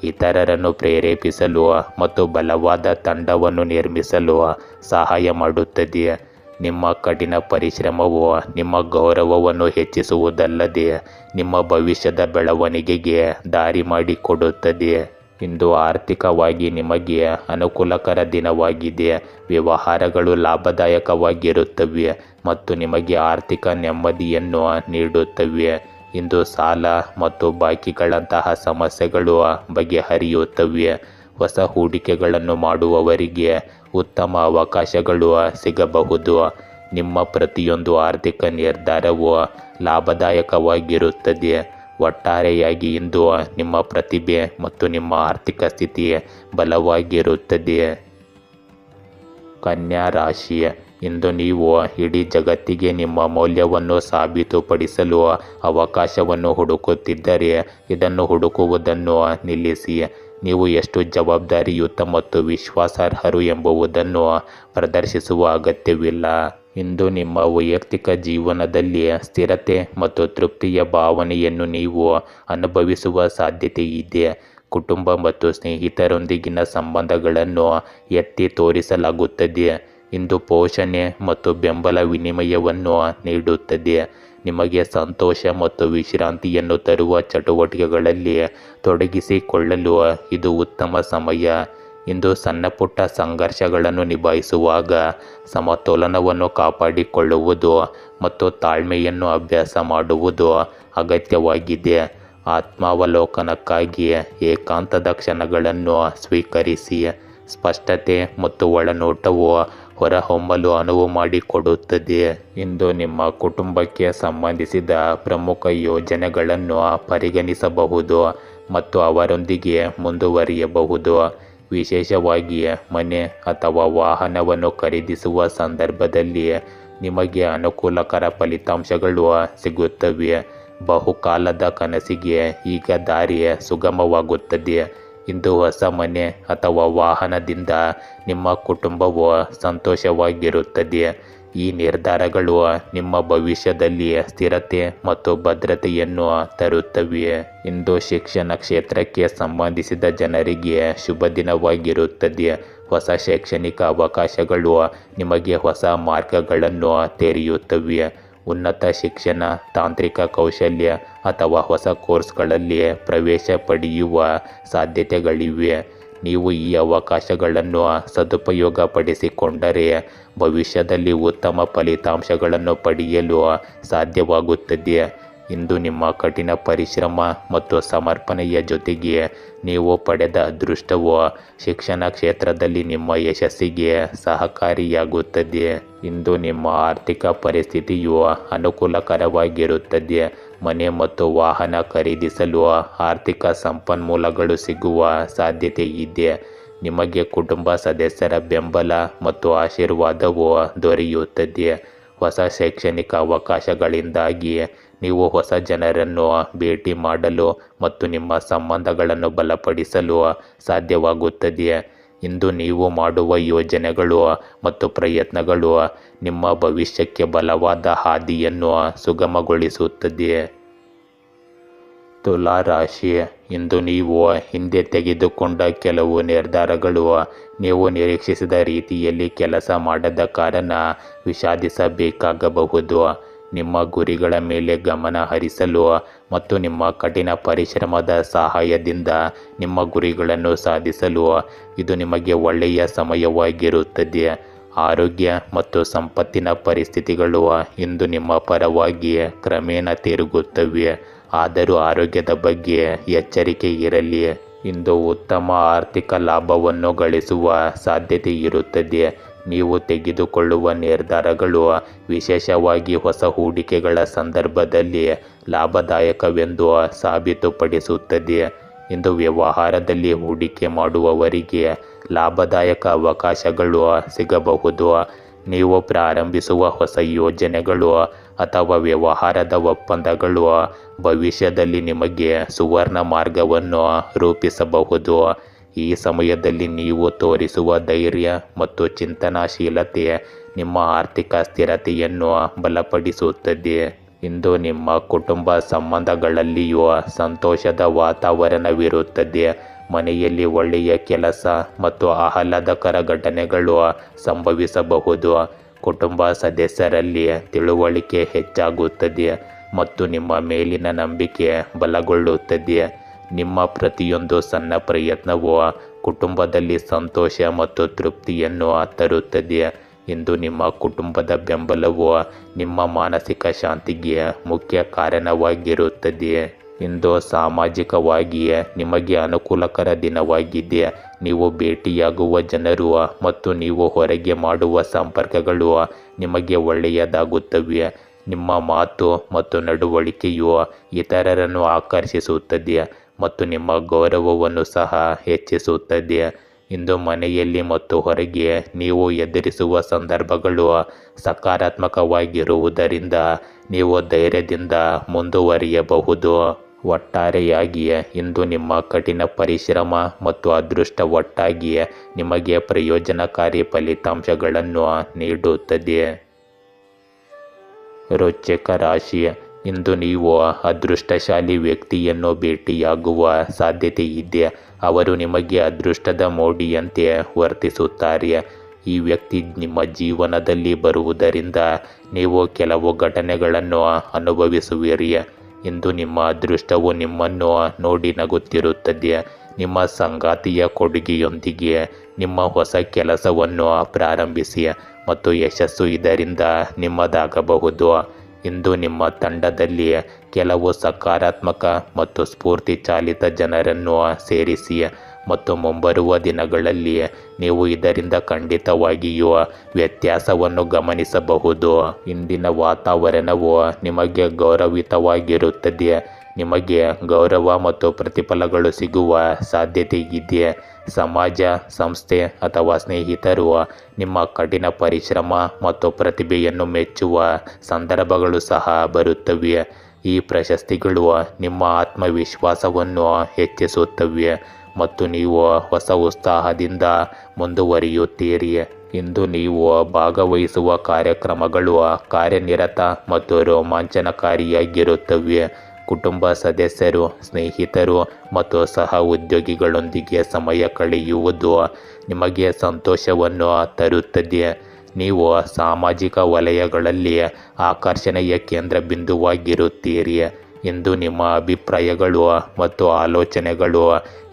ಇತರರನ್ನು ಪ್ರೇರೇಪಿಸಲು ಮತ್ತು ಬಲವಾದ ತಂಡವನ್ನು ನಿರ್ಮಿಸಲು ಸಹಾಯ ಮಾಡುತ್ತದೆ. ನಿಮ್ಮ ಕಠಿಣ ಪರಿಶ್ರಮವು ನಿಮ್ಮ ಗೌರವವನ್ನು ಹೆಚ್ಚಿಸುವುದಲ್ಲದೆ ನಿಮ್ಮ ಭವಿಷ್ಯದ ಬೆಳವಣಿಗೆಗೆ ದಾರಿ ಮಾಡಿಕೊಡುತ್ತದೆ. ಇಂದು ಆರ್ಥಿಕವಾಗಿ ನಿಮಗೆ ಅನುಕೂಲಕರ ದಿನವಾಗಿದೆ. ವ್ಯವಹಾರಗಳು ಲಾಭದಾಯಕವಾಗಿರುತ್ತವೆ ಮತ್ತು ನಿಮಗೆ ಆರ್ಥಿಕ ನೆಮ್ಮದಿಯನ್ನು ನೀಡುತ್ತವೆ. ಇಂದು ಸಾಲ ಮತ್ತು ಬಾಕಿಗಳಂತಹ ಸಮಸ್ಯೆಗಳು ಬಗೆಹರಿಯುತ್ತವೆ. ಹೊಸ ಹೂಡಿಕೆಗಳನ್ನು ಮಾಡುವವರಿಗೆ ಉತ್ತಮ ಅವಕಾಶಗಳು ಸಿಗಬಹುದು. ನಿಮ್ಮ ಪ್ರತಿಯೊಂದು ಆರ್ಥಿಕ ನಿರ್ಧಾರವು ಲಾಭದಾಯಕವಾಗಿರುತ್ತದೆ. ಒಟ್ಟಾರೆಯಾಗಿ ಇಂದು ನಿಮ್ಮ ಪ್ರತಿಭೆ ಮತ್ತು ನಿಮ್ಮ ಆರ್ಥಿಕ ಸ್ಥಿತಿ ಬಲವಾಗಿರುತ್ತದೆ. ಕನ್ಯಾ ರಾಶಿ, ಇಂದು ನೀವು ಇಡೀ ಜಗತ್ತಿಗೆ ನಿಮ್ಮ ಮೌಲ್ಯವನ್ನು ಸಾಬೀತುಪಡಿಸಲು ಅವಕಾಶವನ್ನು ಹುಡುಕುತ್ತಿದ್ದರೆ ಇದನ್ನು ಹುಡುಕುವುದನ್ನು ನಿಲ್ಲಿಸಿ. ನೀವು ಎಷ್ಟು ಜವಾಬ್ದಾರಿಯುತ ಮತ್ತು ವಿಶ್ವಾಸಾರ್ಹರು ಎಂಬುದನ್ನು ಪ್ರದರ್ಶಿಸುವ ಅಗತ್ಯವಿಲ್ಲ. ಇಂದು ನಿಮ್ಮ ವೈಯಕ್ತಿಕ ಜೀವನದಲ್ಲಿ ಸ್ಥಿರತೆ ಮತ್ತು ತೃಪ್ತಿಯ ಭಾವನೆಯನ್ನು ನೀವು ಅನುಭವಿಸುವ ಸಾಧ್ಯತೆ ಇದೆ. ಕುಟುಂಬ ಮತ್ತು ಸ್ನೇಹಿತರೊಂದಿಗಿನ ಸಂಬಂಧಗಳನ್ನು ಎತ್ತಿ ತೋರಿಸಲಾಗುತ್ತದೆ. ಇಂದು ಪೋಷಣೆ ಮತ್ತು ಬೆಂಬಲ ವಿನಿಮಯವನ್ನು ನೀಡುತ್ತದೆ. ನಿಮಗೆ ಸಂತೋಷ ಮತ್ತು ವಿಶ್ರಾಂತಿಯನ್ನು ತರುವ ಚಟುವಟಿಕೆಗಳಲ್ಲಿ ತೊಡಗಿಸಿಕೊಳ್ಳಲು ಇದು ಉತ್ತಮ ಸಮಯ. ಇಂದು ಸಣ್ಣಪುಟ್ಟ ಸಂಘರ್ಷಗಳನ್ನು ನಿಭಾಯಿಸುವಾಗ ಸಮತೋಲನವನ್ನು ಕಾಪಾಡಿಕೊಳ್ಳುವುದು ಮತ್ತು ತಾಳ್ಮೆಯನ್ನು ಅಭ್ಯಾಸ ಮಾಡುವುದು ಅಗತ್ಯವಾಗಿದೆ. ಆತ್ಮಾವಲೋಕನಕ್ಕಾಗಿ ಏಕಾಂತದ ಕ್ಷಣಗಳನ್ನು ಸ್ವೀಕರಿಸಿ. ಸ್ಪಷ್ಟತೆ ಮತ್ತು ಒಳನೋಟವು ಹೊರಹೊಮ್ಮಲು ಅನುವು ಮಾಡಿಕೊಡುತ್ತದೆ. ಇಂದು ನಿಮ್ಮ ಕುಟುಂಬಕ್ಕೆ ಸಂಬಂಧಿಸಿದ ಪ್ರಮುಖ ಯೋಜನೆಗಳನ್ನು ಪರಿಗಣಿಸಬಹುದು ಮತ್ತು ಅವರೊಂದಿಗೆ ಮುಂದುವರಿಯಬಹುದು. ವಿಶೇಷವಾಗಿ ಮನೆ ಅಥವಾ ವಾಹನವನ್ನು ಖರೀದಿಸುವ ಸಂದರ್ಭದಲ್ಲಿ ನಿಮಗೆ ಅನುಕೂಲಕರ ಫಲಿತಾಂಶಗಳು ಸಿಗುತ್ತವೆ. ಬಹುಕಾಲದ ಕನಸಿಗೆ ಈಗ ದಾರಿ ಸುಗಮವಾಗುತ್ತದೆ. ಇಂದು ಹೊಸ ಮನೆ ಅಥವಾ ವಾಹನದಿಂದ ನಿಮ್ಮ ಕುಟುಂಬವು ಸಂತೋಷವಾಗಿರುತ್ತದೆ. ಈ ನಿರ್ಧಾರಗಳು ನಿಮ್ಮ ಭವಿಷ್ಯದಲ್ಲಿ ಸ್ಥಿರತೆ ಮತ್ತು ಭದ್ರತೆಯನ್ನು ತರುತ್ತವೆ. ಇಂದು ಶಿಕ್ಷಣ ಕ್ಷೇತ್ರಕ್ಕೆ ಸಂಬಂಧಿಸಿದ ಜನರಿಗೆ ಶುಭ ದಿನವಾಗಿರುತ್ತದೆ. ಹೊಸ ಶೈಕ್ಷಣಿಕ ಅವಕಾಶಗಳು ನಿಮಗೆ ಹೊಸ ಮಾರ್ಗಗಳನ್ನು ತೆರೆಯುತ್ತವೆ. ಉನ್ನತ ಶಿಕ್ಷಣ, ತಾಂತ್ರಿಕ ಕೌಶಲ್ಯ ಅಥವಾ ಹೊಸ ಕೋರ್ಸ್ಗಳಲ್ಲಿ ಪ್ರವೇಶ ಪಡೆಯುವ ಸಾಧ್ಯತೆಗಳಿವೆ. ನೀವು ಈ ಅವಕಾಶಗಳನ್ನು ಸದುಪಯೋಗಪಡಿಸಿಕೊಂಡರೆ ಭವಿಷ್ಯದಲ್ಲಿ ಉತ್ತಮ ಫಲಿತಾಂಶಗಳನ್ನು ಪಡೆಯಲು ಸಾಧ್ಯವಾಗುತ್ತದೆ. ಇಂದು ನಿಮ್ಮ ಕಠಿಣ ಪರಿಶ್ರಮ ಮತ್ತು ಸಮರ್ಪಣೆಯ ಜೊತೆಗೆ ನೀವು ಪಡೆದ ಅದೃಷ್ಟವು ಶಿಕ್ಷಣ ಕ್ಷೇತ್ರದಲ್ಲಿ ನಿಮ್ಮ ಯಶಸ್ಸಿಗೆ ಸಹಕಾರಿಯಾಗುತ್ತದೆ. ಇಂದು ನಿಮ್ಮ ಆರ್ಥಿಕ ಪರಿಸ್ಥಿತಿಯು ಅನುಕೂಲಕರವಾಗಿರುತ್ತದೆ. ಮನೆ ಮತ್ತು ವಾಹನ ಖರೀದಿಸಲು ಆರ್ಥಿಕ ಸಂಪನ್ಮೂಲಗಳು ಸಿಗುವ ಸಾಧ್ಯತೆ ಇದೆ. ನಿಮಗೆ ಕುಟುಂಬ ಸದಸ್ಯರ ಬೆಂಬಲ ಮತ್ತು ಆಶೀರ್ವಾದವು ದೊರೆಯುತ್ತದೆ. ಹೊಸ ಶೈಕ್ಷಣಿಕ ಅವಕಾಶಗಳಿಂದಾಗಿ ನೀವು ಹೊಸ ಜನರನ್ನು ಭೇಟಿ ಮಾಡಲು ಮತ್ತು ನಿಮ್ಮ ಸಂಬಂಧಗಳನ್ನು ಬಲಪಡಿಸಲು ಸಾಧ್ಯವಾಗುತ್ತದೆ. ಇಂದು ನೀವು ಮಾಡುವ ಯೋಜನೆಗಳು ಮತ್ತು ಪ್ರಯತ್ನಗಳು ನಿಮ್ಮ ಭವಿಷ್ಯಕ್ಕೆ ಬಲವಾದ ಹಾದಿಯನ್ನು ಸುಗಮಗೊಳಿಸುತ್ತದೆ. ತುಲಾ ರಾಶಿ, ಇಂದು ನೀವು ಹಿಂದೆ ತೆಗೆದುಕೊಂಡ ಕೆಲವು ನಿರ್ಧಾರಗಳು ನೀವು ನಿರೀಕ್ಷಿಸಿದ ರೀತಿಯಲ್ಲಿ ಕೆಲಸ ಮಾಡದ ಕಾರಣ ವಿಷಾದಿಸಬೇಕಾಗಬಹುದು. ನಿಮ್ಮ ಗುರಿಗಳ ಮೇಲೆ ಗಮನ ಹರಿಸಲು ಮತ್ತು ನಿಮ್ಮ ಕಠಿಣ ಪರಿಶ್ರಮದ ಸಹಾಯದಿಂದ ನಿಮ್ಮ ಗುರಿಗಳನ್ನು ಸಾಧಿಸಲು ಇದು ನಿಮಗೆ ಒಳ್ಳೆಯ ಸಮಯವಾಗಿರುತ್ತದೆ. ಆರೋಗ್ಯ ಮತ್ತು ಸಂಪತ್ತಿನ ಪರಿಸ್ಥಿತಿಗಳು ಇಂದು ನಿಮ್ಮ ಪರವಾಗಿ ಕ್ರಮೇಣ ತಿರುಗುತ್ತವೆ. ಆದರೂ ಆರೋಗ್ಯದ ಬಗ್ಗೆ ಎಚ್ಚರಿಕೆ ಇರಲಿ. ಇಂದು ಉತ್ತಮ ಆರ್ಥಿಕ ಲಾಭವನ್ನು ಗಳಿಸುವ ಸಾಧ್ಯತೆ ಇರುತ್ತದೆ. ನೀವು ತೆಗೆದುಕೊಳ್ಳುವ ನಿರ್ಧಾರಗಳು ವಿಶೇಷವಾಗಿ ಹೊಸ ಹೂಡಿಕೆಗಳ ಸಂದರ್ಭದಲ್ಲಿ ಲಾಭದಾಯಕವೆಂದು ಸಾಬೀತುಪಡಿಸುತ್ತದೆ. ಇಂದು ವ್ಯವಹಾರದಲ್ಲಿ ಹೂಡಿಕೆ ಮಾಡುವವರಿಗೆ ಲಾಭದಾಯಕ ಅವಕಾಶಗಳು ಸಿಗಬಹುದು. ನೀವು ಪ್ರಾರಂಭಿಸುವ ಹೊಸ ಯೋಜನೆಗಳು ಅಥವಾ ವ್ಯವಹಾರದ ಒಪ್ಪಂದಗಳು ಭವಿಷ್ಯದಲ್ಲಿ ನಿಮಗೆ ಸುವರ್ಣ ಮಾರ್ಗವನ್ನು ರೂಪಿಸಬಹುದು. ಈ ಸಮಯದಲ್ಲಿ ನೀವು ತೋರಿಸುವ ಧೈರ್ಯ ಮತ್ತು ಚಿಂತನಶೀಲತೆ ನಿಮ್ಮ ಆರ್ಥಿಕ ಸ್ಥಿರತೆಯನ್ನು ಬಲಪಡಿಸುತ್ತದೆ. ಇಂದು ನಿಮ್ಮ ಕುಟುಂಬ ಸಂಬಂಧಗಳಲ್ಲಿಯೂ ಸಂತೋಷದ ವಾತಾವರಣವಿರುತ್ತದೆ. ಮನೆಯಲ್ಲಿ ಒಳ್ಳೆಯ ಕೆಲಸ ಮತ್ತು ಆಹ್ಲಾದಕರ ಘಟನೆಗಳು ಸಂಭವಿಸಬಹುದು. ಕುಟುಂಬ ಸದಸ್ಯರಲ್ಲಿ ತಿಳುವಳಿಕೆ ಹೆಚ್ಚಾಗುತ್ತದೆ ಮತ್ತು ನಿಮ್ಮ ಮೇಲಿನ ನಂಬಿಕೆ ಬಲಗೊಳ್ಳುತ್ತದೆ. ನಿಮ್ಮ ಪ್ರತಿಯೊಂದು ಸಣ್ಣ ಪ್ರಯತ್ನವು ಕುಟುಂಬದಲ್ಲಿ ಸಂತೋಷ ಮತ್ತು ತೃಪ್ತಿಯನ್ನು ತರುತ್ತದೆ. ಇಂದು ನಿಮ್ಮ ಕುಟುಂಬದ ಬೆಂಬಲವು ನಿಮ್ಮ ಮಾನಸಿಕ ಶಾಂತಿಗೆ ಮುಖ್ಯ ಕಾರಣವಾಗಿರುತ್ತದೆ. ಇಂದು ಸಾಮಾಜಿಕವಾಗಿ ನಿಮಗೆ ಅನುಕೂಲಕರ ದಿನವಾಗಿದೆ. ನೀವು ಭೇಟಿಯಾಗುವ ಜನರು ಮತ್ತು ನೀವು ಹೊರಗೆ ಮಾಡುವ ಸಂಪರ್ಕಗಳು ನಿಮಗೆ ಒಳ್ಳೆಯದಾಗುತ್ತವೆ. ನಿಮ್ಮ ಮಾತು ಮತ್ತು ನಡವಳಿಕೆಯು ಇತರರನ್ನು ಆಕರ್ಷಿಸುತ್ತದೆ ಮತ್ತು ನಿಮ್ಮ ಗೌರವವನ್ನು ಸಹ ಹೆಚ್ಚಿಸುತ್ತದೆ. ಇಂದು ಮನೆಯಲ್ಲಿ ಮತ್ತು ಹೊರಗೆ ನೀವು ಎದುರಿಸುವ ಸಂದರ್ಭಗಳು ಸಕಾರಾತ್ಮಕವಾಗಿರುವುದರಿಂದ ನೀವು ಧೈರ್ಯದಿಂದ ಮುಂದುವರಿಯಬಹುದು. ಒಟ್ಟಾರೆಯಾಗಿ ಇಂದು ನಿಮ್ಮ ಕಠಿಣ ಪರಿಶ್ರಮ ಮತ್ತು ಅದೃಷ್ಟ ಒಟ್ಟಾಗಿ ನಿಮಗೆ ಪ್ರಯೋಜನಕಾರಿ ಫಲಿತಾಂಶಗಳನ್ನು ನೀಡುತ್ತದೆ. ವೃಶ್ಚಿಕ ರಾಶಿ, ಇಂದು ನೀವು ಅದೃಷ್ಟಶಾಲಿ ವ್ಯಕ್ತಿಯನ್ನು ಭೇಟಿಯಾಗುವ ಸಾಧ್ಯತೆ ಇದೆ. ಅವರು ನಿಮಗೆ ಅದೃಷ್ಟದ ಮೋಡಿಯಂತೆ ವರ್ತಿಸುತ್ತಾರೆ. ಈ ವ್ಯಕ್ತಿ ನಿಮ್ಮ ಜೀವನದಲ್ಲಿ ಬರುವುದರಿಂದ ನೀವು ಕೆಲವು ಘಟನೆಗಳನ್ನು ಅನುಭವಿಸುವಿರಿ. ಇಂದು ನಿಮ್ಮ ಅದೃಷ್ಟವು ನಿಮ್ಮನ್ನು ನೋಡಿ ನಗುತ್ತಿರುತ್ತದೆ. ನಿಮ್ಮ ಸಂಗಾತಿಯ ಕೊಡುಗೆಯೊಂದಿಗೆ ನಿಮ್ಮ ಹೊಸ ಕೆಲಸವನ್ನು ಪ್ರಾರಂಭಿಸಿ ಮತ್ತು ಯಶಸ್ಸು ಇದರಿಂದ ನಿಮ್ಮದಾಗಬಹುದು. ಇಂದು ನಿಮ್ಮ ತಂಡದಲ್ಲಿ ಕೆಲವು ಸಕಾರಾತ್ಮಕ ಮತ್ತು ಸ್ಫೂರ್ತಿ ಚಾಲಿತ ಜನರನ್ನು ಸೇರಿಸಿ ಮತ್ತು ಮುಂಬರುವ ದಿನಗಳಲ್ಲಿ ನೀವು ಇದರಿಂದ ಖಂಡಿತವಾಗಿಯೂ ವ್ಯತ್ಯಾಸವನ್ನು ಗಮನಿಸಬಹುದು. ಇಂದಿನ ವಾತಾವರಣವು ನಿಮಗೆ ಗೌರವಿತವಾಗಿರುತ್ತದೆ. ನಿಮಗೆ ಗೌರವ ಮತ್ತು ಪ್ರತಿಫಲಗಳು ಸಿಗುವ ಸಾಧ್ಯತೆ ಇದೆ. ಸಮಾಜ, ಸಂಸ್ಥೆ ಅಥವಾ ಸ್ನೇಹಿತರು ನಿಮ್ಮ ಕಠಿಣ ಪರಿಶ್ರಮ ಮತ್ತು ಪ್ರತಿಭೆಯನ್ನು ಮೆಚ್ಚುವ ಸಂದರ್ಭಗಳು ಸಹ ಬರುತ್ತವೆ. ಈ ಪ್ರಶಸ್ತಿಗಳು ನಿಮ್ಮ ಆತ್ಮವಿಶ್ವಾಸವನ್ನು ಹೆಚ್ಚಿಸುತ್ತವೆ ಮತ್ತು ನೀವು ಹೊಸ ಉತ್ಸಾಹದಿಂದ ಮುಂದುವರಿಯುತ್ತೀರಿ. ಇಂದು ನೀವು ಭಾಗವಹಿಸುವ ಕಾರ್ಯಕ್ರಮಗಳು ಕಾರ್ಯನಿರತ ಮತ್ತು ರೋಮಾಂಚನಕಾರಿಯಾಗಿರುತ್ತವೆ. ಕುಟುಂಬ ಸದಸ್ಯರು, ಸ್ನೇಹಿತರು ಮತ್ತು ಸಹ ಉದ್ಯೋಗಿಗಳೊಂದಿಗೆ ಸಮಯ ಕಳೆಯುವುದು ನಿಮಗೆ ಸಂತೋಷವನ್ನು ತರುತ್ತದೆ. ನೀವು ಸಾಮಾಜಿಕ ವಲಯಗಳಲ್ಲಿ ಆಕರ್ಷಣೆಯ ಕೇಂದ್ರ ಬಿಂದುವಾಗಿರುತ್ತೀರಿ. ಇಂದು ನಿಮ್ಮ ಅಭಿಪ್ರಾಯಗಳು ಮತ್ತು ಆಲೋಚನೆಗಳು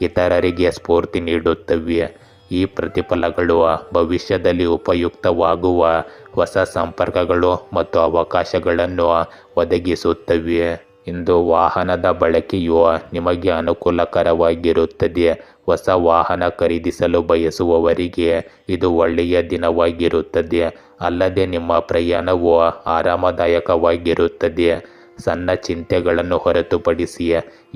ಇತರರಿಗೆ ಸ್ಫೂರ್ತಿ ನೀಡುತ್ತವೆ. ಈ ಪ್ರತಿಫಲಗಳು ಭವಿಷ್ಯದಲ್ಲಿ ಉಪಯುಕ್ತವಾಗುವ ಹೊಸ ಸಂಪರ್ಕಗಳು ಮತ್ತು ಅವಕಾಶಗಳನ್ನು ಒದಗಿಸುತ್ತವೆ. ಇಂದು ವಾಹನದ ಬಳಕೆಯು ನಿಮಗೆ ಅನುಕೂಲಕರವಾಗಿರುತ್ತದೆ. ಹೊಸ ವಾಹನ ಖರೀದಿಸಲು ಬಯಸುವವರಿಗೆ ಇದು ಒಳ್ಳೆಯ ದಿನವಾಗಿರುತ್ತದೆ. ಅಲ್ಲದೆ ನಿಮ್ಮ ಪ್ರಯಾಣವು ಆರಾಮದಾಯಕವಾಗಿರುತ್ತದೆ. ಸಣ್ಣ ಚಿಂತೆಗಳನ್ನು ಹೊರತುಪಡಿಸಿ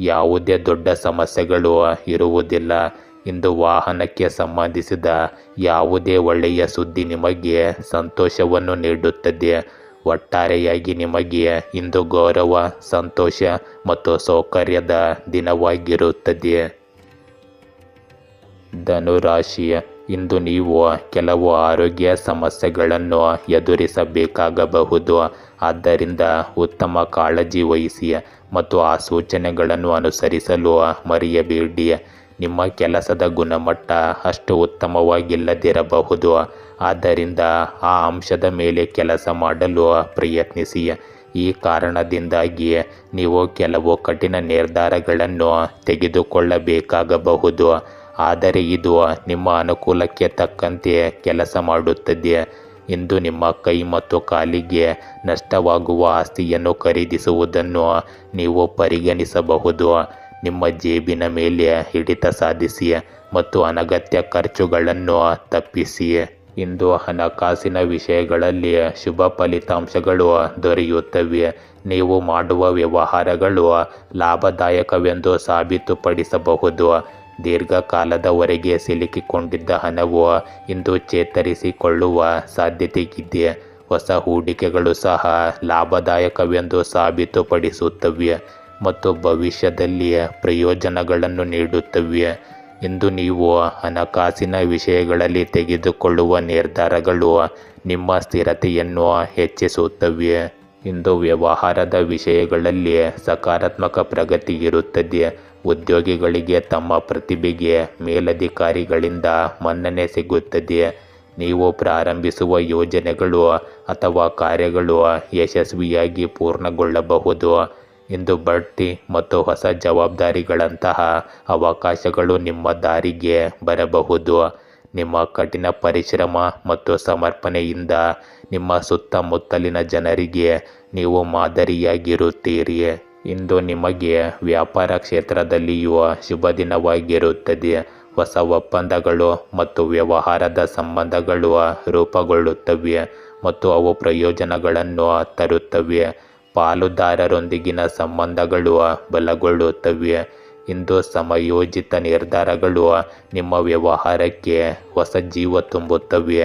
ಯಾವುದೇ ದೊಡ್ಡ ಸಮಸ್ಯೆಗಳು ಇರುವುದಿಲ್ಲ. ಇಂದು ವಾಹನಕ್ಕೆ ಸಂಬಂಧಿಸಿದ ಯಾವುದೇ ಒಳ್ಳೆಯ ಸುದ್ದಿ ನಿಮಗೆ ಸಂತೋಷವನ್ನು ನೀಡುತ್ತದೆ. ಒಟ್ಟಾರೆಯಾಗಿ ನಿಮಗೆ ಇಂದು ಗೌರವ, ಸಂತೋಷ ಮತ್ತು ಸೌಕರ್ಯದ ದಿನವಾಗಿರುತ್ತದೆ. ಧನುರಾಶಿ, ಇಂದು ನೀವು ಕೆಲವು ಆರೋಗ್ಯ ಸಮಸ್ಯೆಗಳನ್ನು ಎದುರಿಸಬೇಕಾಗಬಹುದು. ಆದ್ದರಿಂದ ಉತ್ತಮ ಕಾಳಜಿ ವಹಿಸಿ ಮತ್ತು ಆ ಸೂಚನೆಗಳನ್ನು ಅನುಸರಿಸಲು ಮರೆಯಬೇಡಿ. ನಿಮ್ಮ ಕೆಲಸದ ಗುಣಮಟ್ಟ ಅಷ್ಟು ಉತ್ತಮವಾಗಿಲ್ಲದಿರಬಹುದು. ಆದ್ದರಿಂದ ಆ ಅಂಶದ ಮೇಲೆ ಕೆಲಸ ಮಾಡಲು ಪ್ರಯತ್ನಿಸಿ. ಈ ಕಾರಣದಿಂದಾಗಿ ನೀವು ಕೆಲವು ಕಠಿಣ ನಿರ್ಧಾರಗಳನ್ನು ತೆಗೆದುಕೊಳ್ಳಬೇಕಾಗಬಹುದು. ಆದರೆ ಇದು ನಿಮ್ಮ ಅನುಕೂಲಕ್ಕೆ ತಕ್ಕಂತೆ ಕೆಲಸ ಮಾಡುತ್ತದೆ. ಇಂದು ನಿಮ್ಮ ಕೈ ಮತ್ತು ಕಾಲಿಗೆ ನಷ್ಟವಾಗುವ ಆಸ್ತಿಯನ್ನು ಖರೀದಿಸುವುದನ್ನು ನೀವು ಪರಿಗಣಿಸಬಹುದು. ನಿಮ್ಮ ಜೇಬಿನ ಮೇಲೆ ಹಿಡಿತ ಸಾಧಿಸಿ ಮತ್ತು ಅನಗತ್ಯ ಖರ್ಚುಗಳನ್ನು ತಪ್ಪಿಸಿ. ಇಂದು ಹಣಕಾಸಿನ ವಿಷಯಗಳಲ್ಲಿ ಶುಭ ಫಲಿತಾಂಶಗಳು ದೊರೆಯುತ್ತವೆ. ನೀವು ಮಾಡುವ ವ್ಯವಹಾರಗಳು ಲಾಭದಾಯಕವೆಂದು ಸಾಬೀತುಪಡಿಸಬಹುದು. ದೀರ್ಘಕಾಲದವರೆಗೆ ಸಿಲುಕಿಕೊಂಡಿದ್ದ ಹಣವು ಇಂದು ಚೇತರಿಸಿಕೊಳ್ಳುವ ಸಾಧ್ಯತೆಯಿದೆ. ಹೊಸ ಹೂಡಿಕೆಗಳು ಸಹ ಲಾಭದಾಯಕವೆಂದು ಸಾಬೀತುಪಡಿಸುತ್ತವೆ ಮತ್ತು ಭವಿಷ್ಯದಲ್ಲಿ ಪ್ರಯೋಜನಗಳನ್ನು ನೀಡುತ್ತವೆ. ಇಂದು ನೀವು ಹಣಕಾಸಿನ ವಿಷಯಗಳಲ್ಲಿ ತೆಗೆದುಕೊಳ್ಳುವ ನಿರ್ಧಾರಗಳು ನಿಮ್ಮ ಸ್ಥಿರತೆಯನ್ನು ಹೆಚ್ಚಿಸುತ್ತವೆ. ಇಂದು ವ್ಯವಹಾರದ ವಿಷಯಗಳಲ್ಲಿ ಸಕಾರಾತ್ಮಕ ಪ್ರಗತಿ ಇರುತ್ತದೆ. ಉದ್ಯೋಗಿಗಳಿಗೆ ತಮ್ಮ ಪ್ರತಿಭೆಗೆ ಮೇಲಧಿಕಾರಿಗಳಿಂದ ಮನ್ನಣೆ ಸಿಗುತ್ತದೆ. ನೀವು ಪ್ರಾರಂಭಿಸುವ ಯೋಜನೆಗಳು ಅಥವಾ ಕಾರ್ಯಗಳು ಯಶಸ್ವಿಯಾಗಿ ಪೂರ್ಣಗೊಳ್ಳಬಹುದು. ಇಂದು ಬಡ್ತಿ ಮತ್ತು ಹೊಸ ಜವಾಬ್ದಾರಿಗಳಂತಹ ಅವಕಾಶಗಳು ನಿಮ್ಮ ದಾರಿಗೆ ಬರಬಹುದು. ನಿಮ್ಮ ಕಠಿಣ ಪರಿಶ್ರಮ ಮತ್ತು ಸಮರ್ಪಣೆಯಿಂದ ನಿಮ್ಮ ಸುತ್ತಮುತ್ತಲಿನ ಜನರಿಗೆ ನೀವು ಮಾದರಿಯಾಗಿರುತ್ತೀರಿ. ಇಂದು ನಿಮಗೆ ವ್ಯಾಪಾರ ಕ್ಷೇತ್ರದಲ್ಲಿಯೂ ಶುಭ ದಿನವಾಗಿರುತ್ತದೆ. ಹೊಸ ಒಪ್ಪಂದಗಳು ಮತ್ತು ವ್ಯವಹಾರದ ಸಂಬಂಧಗಳು ರೂಪುಗೊಳ್ಳುತ್ತವೆ ಮತ್ತು ಅವು ಪ್ರಯೋಜನಗಳನ್ನು ತರುತ್ತವೆ. ಪಾಲುದಾರರೊಂದಿಗಿನ ಸಂಬಂಧಗಳು ಬಲಗೊಳ್ಳುತ್ತವೆ. ಇಂದು ಸಮಯೋಚಿತ ನಿರ್ಧಾರಗಳು ನಿಮ್ಮ ವ್ಯವಹಾರಕ್ಕೆ ಹೊಸ ಜೀವ ತುಂಬುತ್ತವೆ.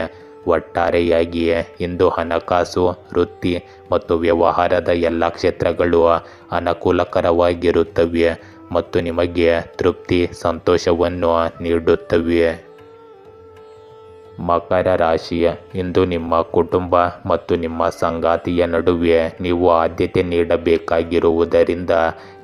ಒಟ್ಟಾರೆಯಾಗಿ ಇಂದು ಹಣಕಾಸು, ವೃತ್ತಿ ಮತ್ತು ವ್ಯವಹಾರದ ಎಲ್ಲ ಕ್ಷೇತ್ರಗಳು ಅನುಕೂಲಕರವಾಗಿರುತ್ತವೆ ಮತ್ತು ನಿಮಗೆ ತೃಪ್ತಿ, ಸಂತೋಷವನ್ನು ನೀಡುತ್ತವೆ. ಮಕರ ರಾಶಿ, ಇಂದು ನಿಮ್ಮ ಕುಟುಂಬ ಮತ್ತು ನಿಮ್ಮ ಸಂಗಾತಿಯ ನಡುವೆ ನೀವು ಆದ್ಯತೆ ನೀಡಬೇಕಾಗಿರುವುದರಿಂದ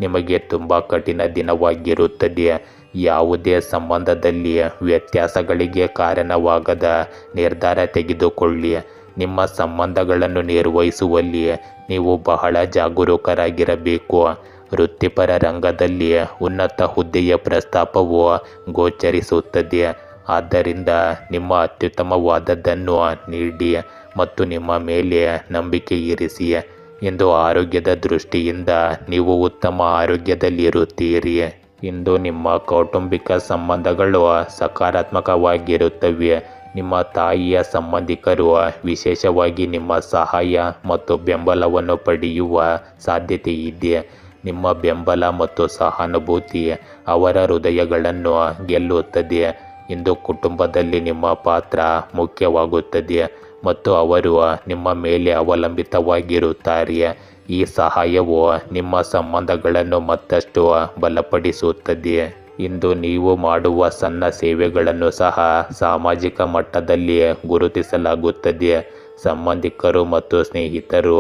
ನಿಮಗೆ ತುಂಬ ಕಠಿಣ ದಿನವಾಗಿರುತ್ತದೆ. ಯಾವುದೇ ಸಂಬಂಧದಲ್ಲಿ ವ್ಯತ್ಯಾಸಗಳಿಗೆ ಕಾರಣವಾಗದ ನಿರ್ಧಾರ ತೆಗೆದುಕೊಳ್ಳಿ. ನಿಮ್ಮ ಸಂಬಂಧಗಳನ್ನು ನಿರ್ವಹಿಸುವಲ್ಲಿ ನೀವು ಬಹಳ ಜಾಗರೂಕರಾಗಿರಬೇಕು. ವೃತ್ತಿಪರ ರಂಗದಲ್ಲಿ ಉನ್ನತ ಹುದ್ದೆಯ ಪ್ರಸ್ತಾಪವು ಗೋಚರಿಸುತ್ತದೆ. ಆದ್ದರಿಂದ ನಿಮ್ಮ ಅತ್ಯುತ್ತಮವಾದದ್ದನ್ನು ನೀಡಿ ಮತ್ತು ನಿಮ್ಮ ಮೇಲೆ ನಂಬಿಕೆ ಇರಿಸಿ. ಇಂದು ಆರೋಗ್ಯದ ದೃಷ್ಟಿಯಿಂದ ನೀವು ಉತ್ತಮ ಆರೋಗ್ಯದಲ್ಲಿರುತ್ತೀರಿ. ಇಂದು ನಿಮ್ಮ ಕೌಟುಂಬಿಕ ಸಂಬಂಧಗಳು ಸಕಾರಾತ್ಮಕವಾಗಿರುತ್ತವೆ. ನಿಮ್ಮ ತಾಯಿಯ ಸಂಬಂಧಿಕರು ವಿಶೇಷವಾಗಿ ನಿಮ್ಮ ಸಹಾಯ ಮತ್ತು ಬೆಂಬಲವನ್ನು ಪಡೆಯುವ ಸಾಧ್ಯತೆ ಇದೆ. ನಿಮ್ಮ ಬೆಂಬಲ ಮತ್ತು ಸಹಾನುಭೂತಿ ಅವರ ಹೃದಯಗಳನ್ನು ಗೆಲ್ಲುತ್ತದೆ. ಇಂದು ಕುಟುಂಬದಲ್ಲಿ ನಿಮ್ಮ ಪಾತ್ರ ಮುಖ್ಯವಾಗುತ್ತದೆ ಮತ್ತು ಅವರು ನಿಮ್ಮ ಮೇಲೆ ಅವಲಂಬಿತವಾಗಿರುತ್ತಾರೆ. ಈ ಸಹಾಯವು ನಿಮ್ಮ ಸಂಬಂಧಗಳನ್ನು ಮತ್ತಷ್ಟು ಬಲಪಡಿಸುತ್ತದೆ. ಇಂದು ನೀವು ಮಾಡುವ ಸಣ್ಣ ಸೇವೆಗಳನ್ನು ಸಹ ಸಾಮಾಜಿಕ ಮಟ್ಟದಲ್ಲಿ ಗುರುತಿಸಲಾಗುತ್ತದೆ. ಸಂಬಂಧಿಕರು ಮತ್ತು ಸ್ನೇಹಿತರು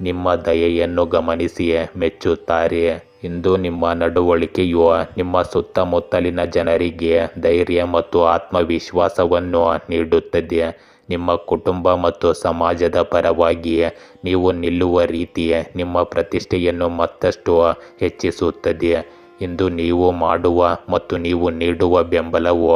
ನಿಮ್ಮ ದಯೆಯನ್ನು ಗಮನಿಸಿ ಮೆಚ್ಚುತ್ತಾರೆ. ಇಂದು ನಿಮ್ಮ ನಡವಳಿಕೆಯು ನಿಮ್ಮ ಸುತ್ತಮುತ್ತಲಿನ ಜನರಿಗೆ ಧೈರ್ಯ ಮತ್ತು ಆತ್ಮವಿಶ್ವಾಸವನ್ನು ನೀಡುತ್ತದೆ. ನಿಮ್ಮ ಕುಟುಂಬ ಮತ್ತು ಸಮಾಜದ ಪರವಾಗಿ ನೀವು ನಿಲ್ಲುವ ರೀತಿ ನಿಮ್ಮ ಪ್ರತಿಷ್ಠೆಯನ್ನು ಮತ್ತಷ್ಟು ಹೆಚ್ಚಿಸುತ್ತದೆ. ಇಂದು ನೀವು ಮಾಡುವ ಮತ್ತು ನೀವು ನೀಡುವ ಬೆಂಬಲವು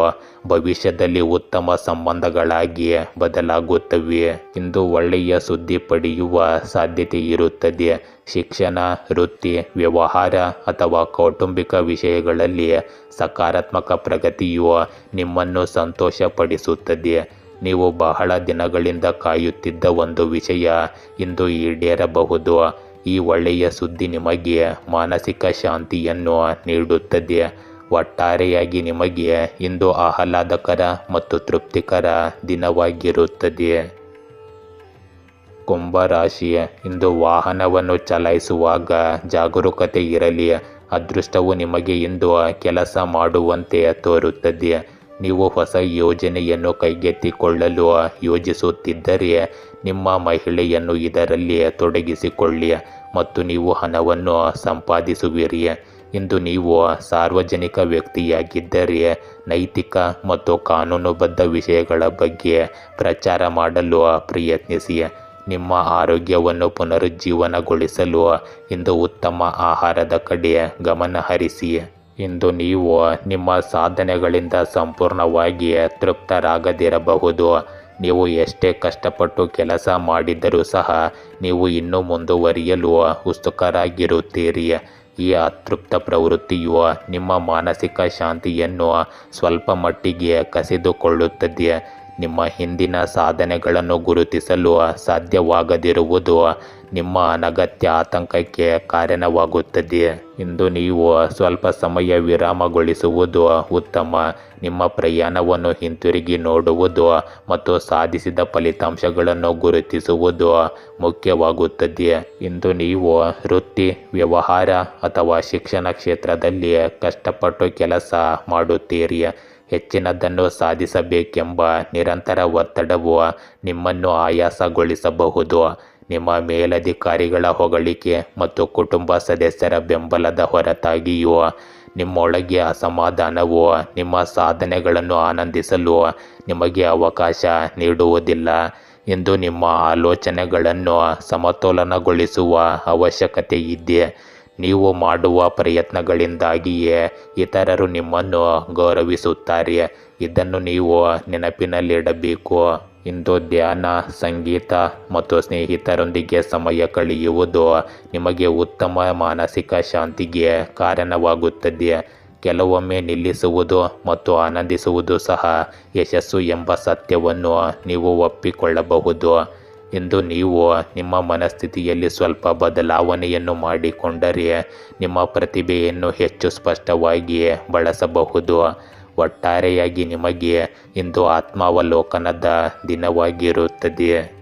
ಭವಿಷ್ಯದಲ್ಲಿ ಉತ್ತಮ ಸಂಬಂಧಗಳಾಗಿ ಬದಲಾಗುತ್ತವೆ. ಇಂದು ಒಳ್ಳೆಯ ಸುದ್ದಿ ಪಡೆಯುವ ಸಾಧ್ಯತೆ ಇರುತ್ತದೆ. ಶಿಕ್ಷಣ, ವೃತ್ತಿ, ವ್ಯವಹಾರ ಅಥವಾ ಕೌಟುಂಬಿಕ ವಿಷಯಗಳಲ್ಲಿ ಸಕಾರಾತ್ಮಕ ಪ್ರಗತಿಯು ನಿಮ್ಮನ್ನು ಸಂತೋಷಪಡಿಸುತ್ತದೆ. ನೀವು ಬಹಳ ದಿನಗಳಿಂದ ಕಾಯುತ್ತಿದ್ದ ಒಂದು ವಿಷಯ ಇಂದು ಈಡೇರಬಹುದು. ಈ ಒಳ್ಳೆಯ ಸುದ್ದಿ ನಿಮಗೆ ಮಾನಸಿಕ ಶಾಂತಿಯನ್ನು ನೀಡುತ್ತದೆ. ಒಟ್ಟಾರೆಯಾಗಿ ನಿಮಗೆ ಇಂದು ಆಹ್ಲಾದಕರ ಮತ್ತು ತೃಪ್ತಿಕರ ದಿನವಾಗಿರುತ್ತದೆ. ಕುಂಭರಾಶಿ, ಇಂದು ವಾಹನವನ್ನು ಚಲಾಯಿಸುವಾಗ ಜಾಗರೂಕತೆ ಇರಲಿ. ಅದೃಷ್ಟವು ನಿಮಗೆ ಇಂದು ಕೆಲಸ ಮಾಡುವಂತೆ ತೋರುತ್ತದೆ. ನೀವು ಹೊಸ ಯೋಜನೆಯನ್ನು ಕೈಗೆತ್ತಿಕೊಳ್ಳಲು ಯೋಜಿಸುತ್ತಿದ್ದರೆ ನಿಮ್ಮ ಮಹಿಳೆಯನ್ನು ಇದರಲ್ಲಿ ತೊಡಗಿಸಿಕೊಳ್ಳಿ ಮತ್ತು ನೀವು ಹಣವನ್ನು ಸಂಪಾದಿಸುವಿರಿ. ಇಂದು ನೀವು ಸಾರ್ವಜನಿಕ ವ್ಯಕ್ತಿಯಾಗಿದ್ದರೆ ನೈತಿಕ ಮತ್ತು ಕಾನೂನುಬದ್ಧ ವಿಷಯಗಳ ಬಗ್ಗೆ ಪ್ರಚಾರ ಮಾಡಲು ಪ್ರಯತ್ನಿಸಿ. ನಿಮ್ಮ ಆರೋಗ್ಯವನ್ನು ಪುನರುಜ್ಜೀವನಗೊಳಿಸಲು ಇಂದು ಉತ್ತಮ ಆಹಾರದ ಕಡೆ ಗಮನ ಹರಿಸಿ. ಇಂದು ನೀವು ನಿಮ್ಮ ಸಾಧನೆಗಳಿಂದ ಸಂಪೂರ್ಣವಾಗಿ ತೃಪ್ತರಾಗದಿರಬಹುದು. ನೀವು ಎಷ್ಟೇ ಕಷ್ಟಪಟ್ಟು ಕೆಲಸ ಮಾಡಿದರೂ ಸಹ ನೀವು ಇನ್ನೂ ಮುಂದುವರಿಯಲು ಉತ್ಸುಕರಾಗಿರುತ್ತೀರಿ. ಈ ಅತೃಪ್ತ ಪ್ರವೃತ್ತಿಯು ನಿಮ್ಮ ಮಾನಸಿಕ ಶಾಂತಿಯನ್ನು ಸ್ವಲ್ಪ ಮಟ್ಟಿಗೆ ಕಸಿದುಕೊಳ್ಳುತ್ತದೆ. ನಿಮ್ಮ ಹಿಂದಿನ ಸಾಧನೆಗಳನ್ನು ಗುರುತಿಸಲು ಸಾಧ್ಯವಾಗದಿರುವುದು ನಿಮ್ಮ ಅನಗತ್ಯ ಆತಂಕಕ್ಕೆ ಕಾರಣವಾಗುತ್ತದೆ. ಇಂದು ನೀವು ಸ್ವಲ್ಪ ಸಮಯ ವಿರಾಮಗೊಳಿಸುವುದು ಉತ್ತಮ. ನಿಮ್ಮ ಪ್ರಯಾಣವನ್ನು ಹಿಂತಿರುಗಿ ನೋಡುವುದು ಮತ್ತು ಸಾಧಿಸಿದ ಫಲಿತಾಂಶಗಳನ್ನು ಗುರುತಿಸುವುದು ಮುಖ್ಯವಾಗುತ್ತದೆ. ಇಂದು ನೀವು ವೃತ್ತಿ, ವ್ಯವಹಾರ ಅಥವಾ ಶಿಕ್ಷಣ ಕ್ಷೇತ್ರದಲ್ಲಿ ಕಷ್ಟಪಟ್ಟು ಕೆಲಸ ಮಾಡುತ್ತೀರಿ. ಹೆಚ್ಚಿನದನ್ನು ಸಾಧಿಸಬೇಕೆಂಬ ನಿರಂತರ ಒತ್ತಡವು ನಿಮ್ಮನ್ನು ಆಯಾಸಗೊಳಿಸಬಹುದು. ನಿಮ್ಮ ಮೇಲಧಿಕಾರಿಗಳ ಹೊಗಳಿಕೆ ಮತ್ತು ಕುಟುಂಬ ಸದಸ್ಯರ ಬೆಂಬಲದ ಹೊರತಾಗಿಯೂ ನಿಮ್ಮೊಳಗೆ ಅಸಮಾಧಾನವು ನಿಮ್ಮ ಸಾಧನೆಗಳನ್ನು ಆನಂದಿಸಲು ನಿಮಗೆ ಅವಕಾಶ ನೀಡುವುದಿಲ್ಲ. ಇಂದು ನಿಮ್ಮ ಆಲೋಚನೆಗಳನ್ನು ಸಮತೋಲನಗೊಳಿಸುವ ಅವಶ್ಯಕತೆ ಇದೆ. ನೀವು ಮಾಡುವ ಪ್ರಯತ್ನಗಳಿಂದಾಗಿಯೇ ಇತರರು ನಿಮ್ಮನ್ನು ಗೌರವಿಸುತ್ತಾರೆ. ಇದನ್ನು ನೀವು ನೆನಪಿನಲ್ಲಿಡಬೇಕು. ಇಂದು ಧ್ಯಾನ, ಸಂಗೀತ ಮತ್ತು ಸ್ನೇಹಿತರೊಂದಿಗೆ ಸಮಯ ಕಳೆಯುವುದು ನಿಮಗೆ ಉತ್ತಮ ಮಾನಸಿಕ ಶಾಂತಿಗೆ ಕಾರಣವಾಗುತ್ತದೆ. ಕೆಲವೊಮ್ಮೆ ನಿಲ್ಲಿಸುವುದು ಮತ್ತು ಆನಂದಿಸುವುದು ಸಹ ಯಶಸ್ಸು ಎಂಬ ಸತ್ಯವನ್ನು ನೀವು ಒಪ್ಪಿಕೊಳ್ಳಬಹುದು. ಇಂದು ನೀವು ನಿಮ್ಮ ಮನಸ್ಥಿತಿಯಲ್ಲಿ ಸ್ವಲ್ಪ ಬದಲಾವಣೆಯನ್ನು ಮಾಡಿಕೊಂಡರೆ ನಿಮ್ಮ ಪ್ರತಿಭೆಯನ್ನು ಹೆಚ್ಚು ಸ್ಪಷ್ಟವಾಗಿ ಬಳಸಬಹುದು. ಒಟ್ಟಾರೆಯಾಗಿ ನಿಮಗೆ ಇಂದು ಆತ್ಮಾವಲೋಕನದ ದಿನವಾಗಿರುತ್ತದೆ.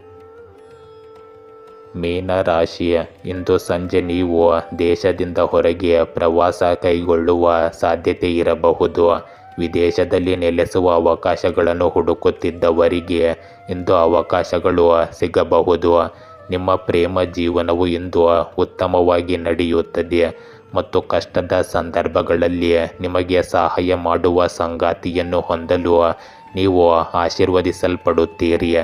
ಮೀನರಾಶಿ, ಇಂದು ಸಂಜೆ ನೀವು ದೇಶದಿಂದ ಹೊರಗೆ ಪ್ರವಾಸ ಕೈಗೊಳ್ಳುವ ಸಾಧ್ಯತೆ ಇರಬಹುದು. ವಿದೇಶದಲ್ಲಿ ನೆಲೆಸುವ ಅವಕಾಶಗಳನ್ನು ಹುಡುಕುತ್ತಿದ್ದವರಿಗೆ ಇಂದು ಅವಕಾಶಗಳು ಸಿಗಬಹುದು. ನಿಮ್ಮ ಪ್ರೇಮ ಜೀವನವು ಇಂದು ಉತ್ತಮವಾಗಿ ನಡೆಯುತ್ತದೆ ಮತ್ತು ಕಷ್ಟದ ಸಂದರ್ಭಗಳಲ್ಲಿ ನಿಮಗೆ ಸಹಾಯ ಮಾಡುವ ಸಂಗಾತಿಯನ್ನು ಹೊಂದಲು ನೀವು ಆಶೀರ್ವದಿಸಲ್ಪಡುತ್ತೀರಿ.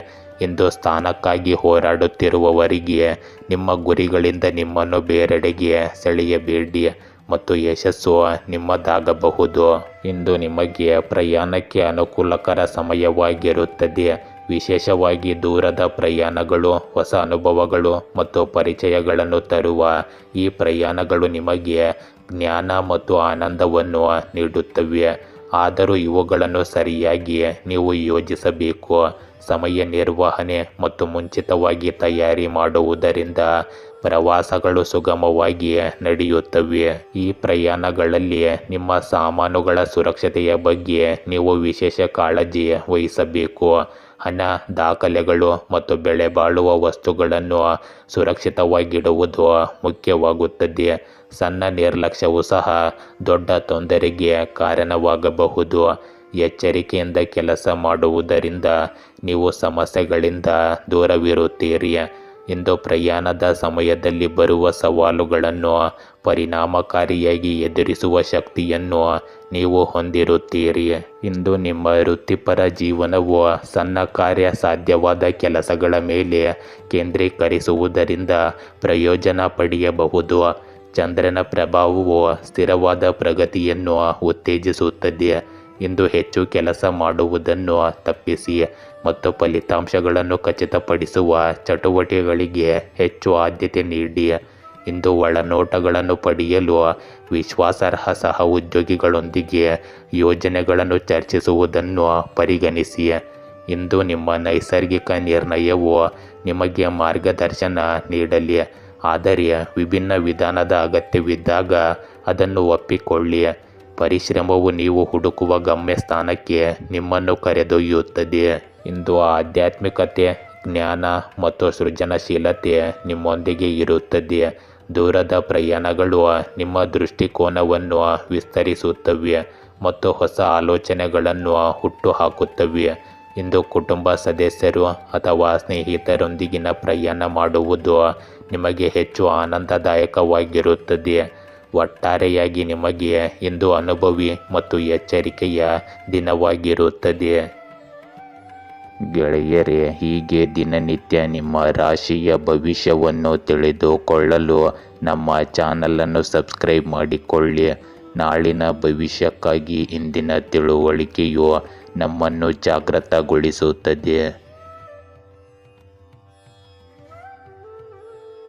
ಇಂದು ಸ್ಥಾನಕ್ಕಾಗಿ ಹೋರಾಡುತ್ತಿರುವವರಿಗೆ ನಿಮ್ಮ ಗುರಿಗಳಿಂದ ನಿಮ್ಮನ್ನು ಬೇರೆಡೆಗೆ ಸೆಳೆಯಬೇಡಿ ಮತ್ತು ಯಶಸ್ಸು ನಿಮ್ಮದಾಗಬಹುದು. ಇಂದು ನಿಮಗೆ ಪ್ರಯಾಣಕ್ಕೆ ಅನುಕೂಲಕರ ಸಮಯವಾಗಿರುತ್ತದೆ. ವಿಶೇಷವಾಗಿ ದೂರದ ಪ್ರಯಾಣಗಳು ಹೊಸ ಅನುಭವಗಳು ಮತ್ತು ಪರಿಚಯಗಳನ್ನು ತರುವ ಈ ಪ್ರಯಾಣಗಳು ನಿಮಗೆ ಜ್ಞಾನ ಮತ್ತು ಆನಂದವನ್ನು ನೀಡುತ್ತವೆ. ಆದರೂ ಇವುಗಳನ್ನು ಸರಿಯಾಗಿ ನೀವು ಯೋಜಿಸಬೇಕು. ಸಮಯ ನಿರ್ವಹಣೆ ಮತ್ತು ಮುಂಚಿತವಾಗಿ ತಯಾರಿ ಮಾಡುವುದರಿಂದ ಪ್ರವಾಸಗಳು ಸುಗಮವಾಗಿ ನಡೆಯುತ್ತವೆ. ಈ ಪ್ರಯಾಣಗಳಲ್ಲಿ ನಿಮ್ಮ ಸಾಮಾನುಗಳ ಸುರಕ್ಷತೆಯ ಬಗ್ಗೆ ನೀವು ವಿಶೇಷ ಕಾಳಜಿ ವಹಿಸಬೇಕು. ಹಣ, ದಾಖಲೆಗಳು ಮತ್ತು ಬೆಲೆಬಾಳುವ ವಸ್ತುಗಳನ್ನು ಸುರಕ್ಷಿತವಾಗಿಡುವುದು ಮುಖ್ಯವಾಗುತ್ತದೆ. ಸಣ್ಣ ನಿರ್ಲಕ್ಷ್ಯವು ಸಹ ದೊಡ್ಡ ತೊಂದರೆಗೆ ಕಾರಣವಾಗಬಹುದು. ಎಚ್ಚರಿಕೆಯಿಂದ ಕೆಲಸ ಮಾಡುವುದರಿಂದ ನೀವು ಸಮಸ್ಯೆಗಳಿಂದ ದೂರವಿರುತ್ತೀರಿ. ಇಂದು ಪ್ರಯಾಣದ ಸಮಯದಲ್ಲಿ ಬರುವ ಸವಾಲುಗಳನ್ನು ಪರಿಣಾಮಕಾರಿಯಾಗಿ ಎದುರಿಸುವ ಶಕ್ತಿಯನ್ನು ನೀವು ಹೊಂದಿರುತ್ತೀರಿ. ಇಂದು ನಿಮ್ಮ ವೃತ್ತಿಪರ ಜೀವನವು ಸಣ್ಣ ಕಾರ್ಯಸಾಧ್ಯವಾದ ಕೆಲಸಗಳ ಮೇಲೆ ಕೇಂದ್ರೀಕರಿಸುವುದರಿಂದ ಪ್ರಯೋಜನ ಪಡೆಯಬಹುದು. ಚಂದ್ರನ ಪ್ರಭಾವವು ಸ್ಥಿರವಾದ ಪ್ರಗತಿಯನ್ನು ಉತ್ತೇಜಿಸುತ್ತದೆ. ಇಂದು ಹೆಚ್ಚು ಕೆಲಸ ಮಾಡುವುದನ್ನು ತಪ್ಪಿಸಿ ಮತ್ತು ಫಲಿತಾಂಶಗಳನ್ನು ಖಚಿತಪಡಿಸುವ ಚಟುವಟಿಕೆಗಳಿಗೆ ಹೆಚ್ಚು ಆದ್ಯತೆ ನೀಡಿ. ಇಂದು ಒಳನೋಟಗಳನ್ನು ಪಡೆಯಲು ವಿಶ್ವಾಸಾರ್ಹ ಸಹ ಉದ್ಯೋಗಿಗಳೊಂದಿಗೆ ಯೋಜನೆಗಳನ್ನು ಚರ್ಚಿಸುವುದನ್ನು ಪರಿಗಣಿಸಿ. ಇಂದು ನಿಮ್ಮ ನೈಸರ್ಗಿಕ ನಿರ್ಣಯವು ನಿಮಗೆ ಮಾರ್ಗದರ್ಶನ ನೀಡಲಿ, ಆದರೆ ವಿಭಿನ್ನ ವಿಧಾನದ ಅಗತ್ಯವಿದ್ದಾಗ ಅದನ್ನು ಒಪ್ಪಿಕೊಳ್ಳಿ. ಪರಿಶ್ರಮವು ನೀವು ಹುಡುಕುವ ಗಮ್ಯಸ್ಥಾನಕ್ಕೆ ನಿಮ್ಮನ್ನು ಕರೆದೊಯ್ಯುತ್ತದೆ. ಇಂದು ಆಧ್ಯಾತ್ಮಿಕತೆ, ಜ್ಞಾನ ಮತ್ತು ಸೃಜನಶೀಲತೆ ನಿಮ್ಮೊಂದಿಗೆ ಇರುತ್ತದೆ. ದೂರದ ಪ್ರಯಾಣಗಳು ನಿಮ್ಮ ದೃಷ್ಟಿಕೋನವನ್ನು ವಿಸ್ತರಿಸುತ್ತವೆ ಮತ್ತು ಹೊಸ ಆಲೋಚನೆಗಳನ್ನು ಹುಟ್ಟುಹಾಕುತ್ತವೆ. ಇಂದು ಕುಟುಂಬ ಸದಸ್ಯರು ಅಥವಾ ಸ್ನೇಹಿತರೊಂದಿಗಿನ ಪ್ರಯಾಣ ಮಾಡುವುದು ನಿಮಗೆ ಹೆಚ್ಚು ಆನಂದದಾಯಕವಾಗಿರುತ್ತದೆ. ಒಟ್ಟಾರೆಯಾಗಿ ನಿಮಗೆ ಇಂದು ಅನುಭವಿ ಮತ್ತು ಎಚ್ಚರಿಕೆಯ ದಿನವಾಗಿರುತ್ತದೆ. ಗೆಳೆಯರೇ, ಹೀಗೆ ದಿನನಿತ್ಯ ನಿಮ್ಮ ರಾಶಿಯ ಭವಿಷ್ಯವನ್ನು ತಿಳಿದುಕೊಳ್ಳಲು ನಮ್ಮ ಚಾನಲನ್ನು ಸಬ್ಸ್ಕ್ರೈಬ್ ಮಾಡಿಕೊಳ್ಳಿ. ನಾಳಿನ ಭವಿಷ್ಯಕ್ಕಾಗಿ ಇಂದಿನ ತಿಳುವಳಿಕೆಯು ನಮ್ಮನ್ನು ಜಾಗೃತಗೊಳಿಸುತ್ತದೆ.